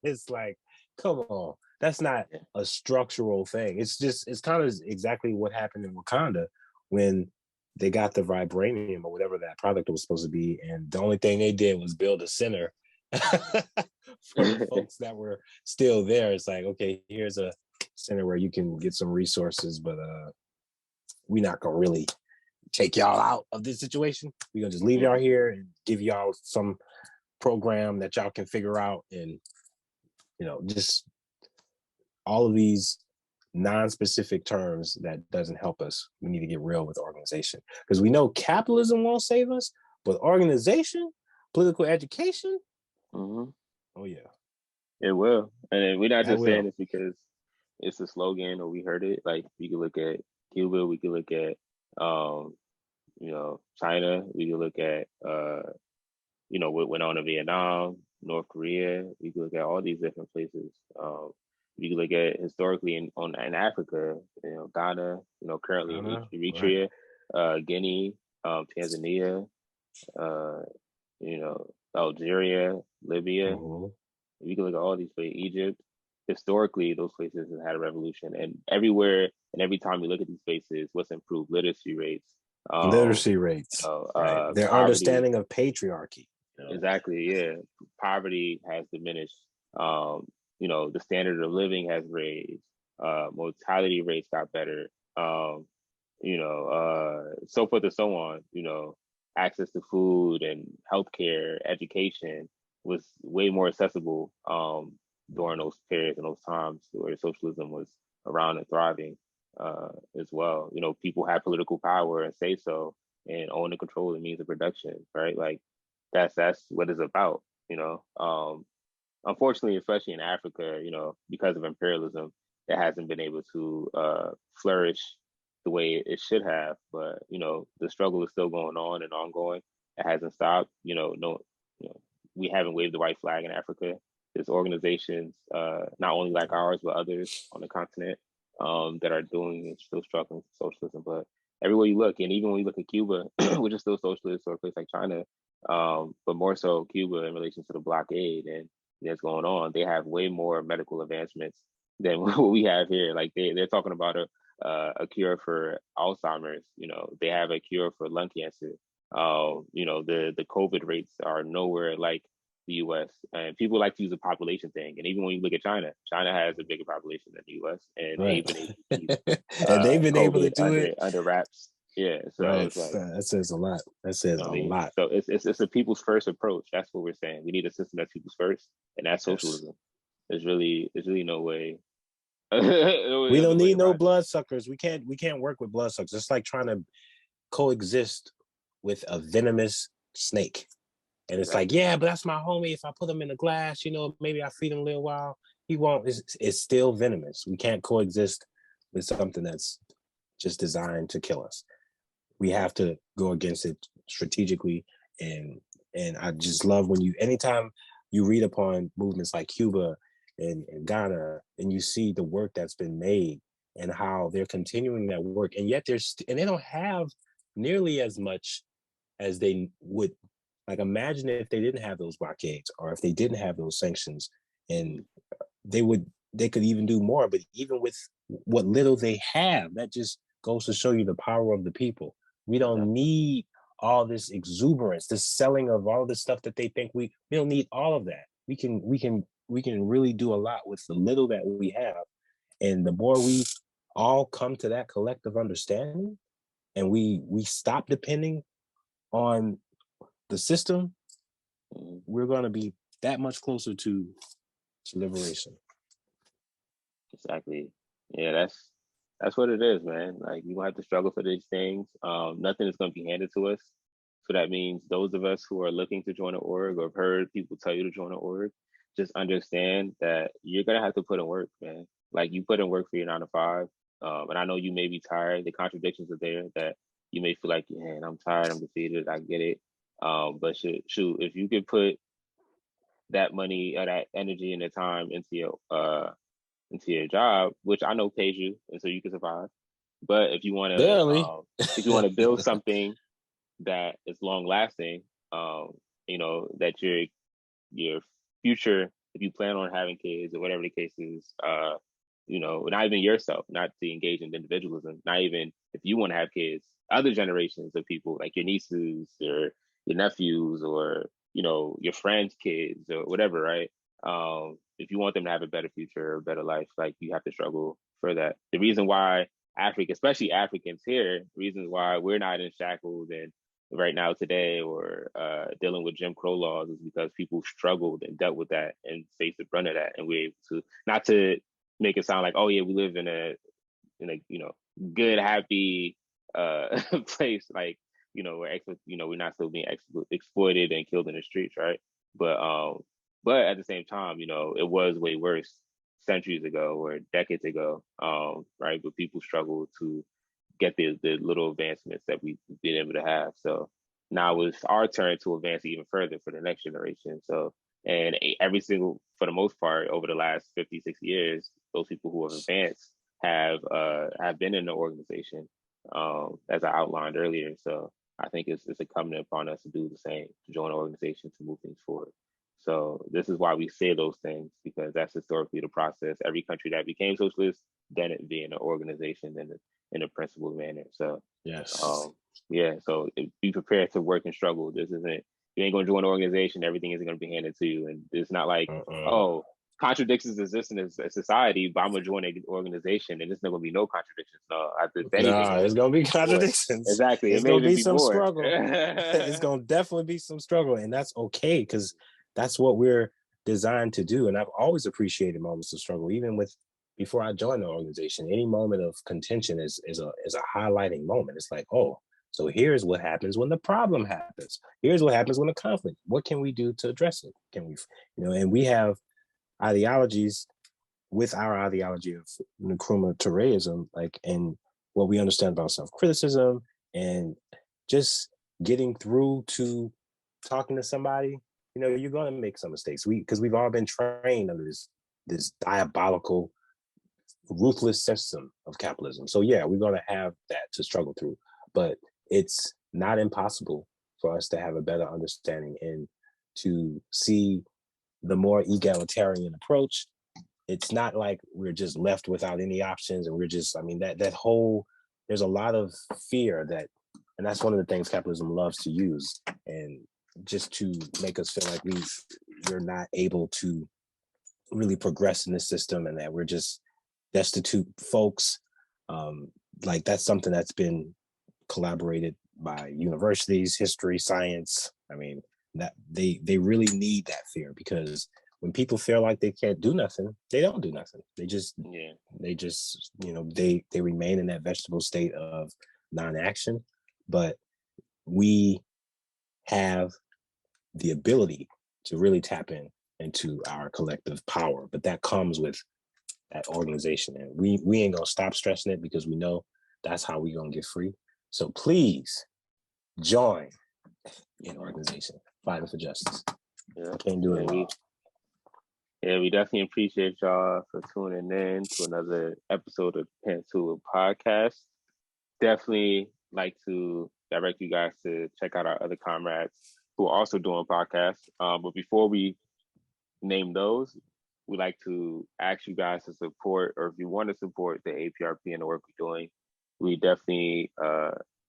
it's like, come on. That's not a structural thing. It's kind of exactly what happened in Wakanda when they got the vibranium or whatever that product was supposed to be. And the only thing they did was build a center for the folks that were still there. It's like, okay, here's a center where you can get some resources, but we're not going to really take y'all out of this situation. We're going to just leave y'all here and give y'all some program that y'all can figure out. And, just all of these non-specific terms that doesn't help us. We need to get real with organization, because we know capitalism won't save us, but organization, political education, oh yeah, it will. And we're not just saying this because it's a slogan or we heard it. Like, we could look at Cuba, we could look at China, we could look at what went on in Vietnam, North Korea. We could look at all these different places. You can look at historically in Africa, Ghana, currently in Eritrea, right. Guinea, Tanzania, Algeria, Libya. You can look at all these places, Egypt. Historically, those places have had a revolution, and everywhere and every time you look at these places, what's improved? Literacy rates. Right. Their poverty, understanding of patriarchy. Exactly. Yeah, poverty has diminished. The standard of living has raised, mortality rates got better, so forth and so on. Access to food and healthcare, education was way more accessible during those periods and those times where socialism was around and thriving as well. People had political power and say so and own and control the means of production, right? Like, that's what it's about, Unfortunately, especially in Africa, because of imperialism, it hasn't been able to flourish the way it should have. But the struggle is still going on and ongoing. It hasn't stopped. We haven't waved the white flag in Africa. There's organizations, not only like ours, but others on the continent that are doing and still struggling for socialism. But everywhere you look, and even when you look at Cuba, which is still socialist, or a place like China, but more so Cuba in relation to the blockade and that's going on, they have way more medical advancements than what we have here. Like, they're talking about a cure for Alzheimer's. They have a cure for lung cancer. The COVID rates are nowhere like the U.S. And people like to use a population thing. And even when you look at China has a bigger population than the U.S. And right. they've been able to do it under wraps. Yeah, so right. It's like, that says a lot. That says a lot. So it's a people's first approach. That's what we're saying. We need a system that's people's first, and that's socialism. There's really no way We don't need no bloodsuckers. We can't work with bloodsuckers. It's like trying to coexist with a venomous snake. And it's like, yeah, but that's my homie. If I put him in a glass, maybe I feed him a little while. He won't. It's still venomous. We can't coexist with something that's just designed to kill us. We have to go against it strategically. And I just love when anytime you read upon movements like Cuba and Ghana, and you see the work that's been made and how they're continuing that work, and yet they don't have nearly as much as they would. Like, imagine if they didn't have those blockades, or if they didn't have those sanctions, and they could even do more. But even with what little they have, that just goes to show you the power of the people. We don't need all this exuberance, this selling of all this stuff that they think we don't need all of that. We can really do a lot with the little that we have. And the more we all come to that collective understanding, and we stop depending on the system, we're going to be that much closer to liberation. Exactly. Yeah, that's what it is, man. Like, you have to struggle for these things. Nothing is going to be handed to us. So that means those of us who are looking to join an org, or have heard people tell you to join an org, just understand that you're going to have to put in work, man. Like, you put in work for your 9 to 5. And I know you may be tired. The contradictions are there, that you may feel like, man, I'm tired, I'm defeated, I get it. But shoot, if you could put that money or that energy and the time into your job, which I know pays you, and so you can survive. But if you want to build something that is long lasting, that your future, if you plan on having kids or whatever the case is, not even yourself, not to engage in individualism, not even if you want to have kids, other generations of people, like your nieces or your nephews, or your friends' kids, or whatever, right? If you want them to have a better future, a better life, like, you have to struggle for that. The reason why especially Africans here, the reasons why we're not in shackles and right now today, or dealing with Jim Crow laws, is because people struggled and dealt with that and faced the brunt of that, and we're able to, not to make it sound like, oh yeah, we live in a good, happy place, like, we're not still being exploited and killed in the streets, right? But at the same time, it was way worse centuries ago or decades ago, right? But people struggled to get the little advancements that we've been able to have. So now it's our turn to advance even further for the next generation. So, and for the most part, over the last 50, 60 years, those people who have advanced have been in the organization, as I outlined earlier. So I think it's incumbent upon us to do the same, to join an organization, to move things forward. So this is why we say those things, because that's historically the process. Every country that became socialist, then it being an organization in a principled manner. So yes, so be prepared to work and struggle. This isn't, you ain't going to join an organization, everything isn't going to be handed to you, and it's not like contradictions exist in a society, but I'm gonna join an organization and there's not gonna be no contradictions. No, it's gonna be contradictions. Exactly. It's gonna be some struggle. It's gonna definitely be some struggle, and that's okay, because that's what we're designed to do. And I've always appreciated moments of struggle, even before I joined the organization. Any moment of contention is a highlighting moment. It's like, oh, so here's what happens when the problem happens. Here's what happens when a conflict. What can we do to address it? Can we, and we have ideologies with our ideology of Kwame Tureism, like, and what we understand about self-criticism and just getting through to talking to somebody. You're going to make some mistakes, because we've all been trained under this diabolical, ruthless system of capitalism. So yeah, we're going to have that to struggle through, but it's not impossible for us to have a better understanding and to see the more egalitarian approach. It's not like we're just left without any options, and we're just, that whole, there's a lot of fear and that's one of the things capitalism loves to use, and just to make us feel like we're not able to really progress in this system, and that we're just destitute folks. Like, that's something that's been collaborated by universities, history, science. That they really need that fear, because when people feel like they can't do nothing, they don't do nothing. They just they remain in that vegetable state of non-action. But we have the ability to really tap into our collective power, but that comes with that organization, and we ain't gonna stop stressing it, because we know that's how we gonna get free. So please join an organization fighting for justice. Yeah. Can't do it all. We definitely appreciate y'all for tuning in to another episode of Pantsula Podcast. Definitely like to direct you guys to check out our other comrades who are also doing podcasts. But before we name those, we like to ask you guys to support, or if you want to support the A-APRP and the work we're doing, we definitely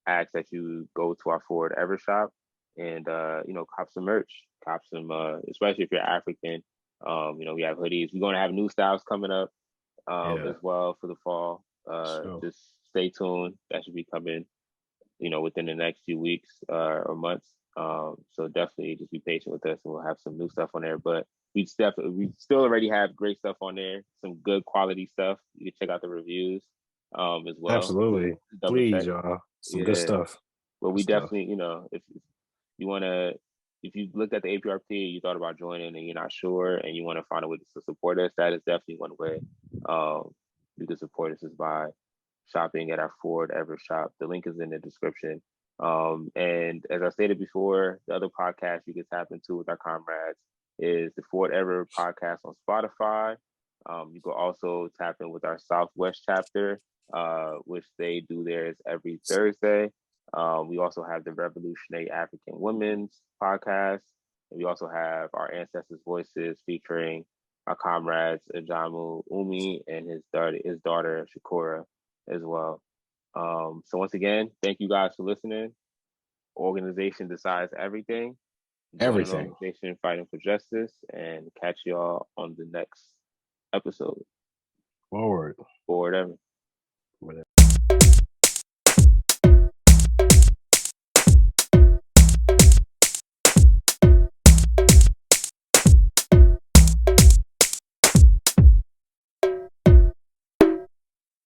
ask that you go to our Forward Ever shop and cop some merch, especially if you're African. We have hoodies. We're going to have new styles coming up as well for the fall. Just stay tuned. That should be coming, within the next few weeks or months. So definitely just be patient with us, and we'll have some new stuff on there. But we still already have great stuff on there, some good quality stuff. You can check out the reviews as well. Absolutely. Please, y'all. Some good stuff. But we definitely, if you want to, if you looked at the A-APRP, you thought about joining and you're not sure, and you want to find a way to support us, that is definitely one way you can support us, is by shopping at our Forward Ever shop. The link is in the description. And as I stated before, the other podcast you can tap into with our comrades is the Forward Ever podcast on Spotify. You can also tap in with our Southwest chapter, which they do theirs every Thursday. We also have the Revolutionary African Women's podcast. And we also have our Ancestors' Voices featuring our comrades Ajamu Umi and his daughter Shakura as well. So once again, thank you guys for listening. Organization decides everything. Everything. Organization fighting for justice, and catch y'all on the next episode. Forward. Forward Ever.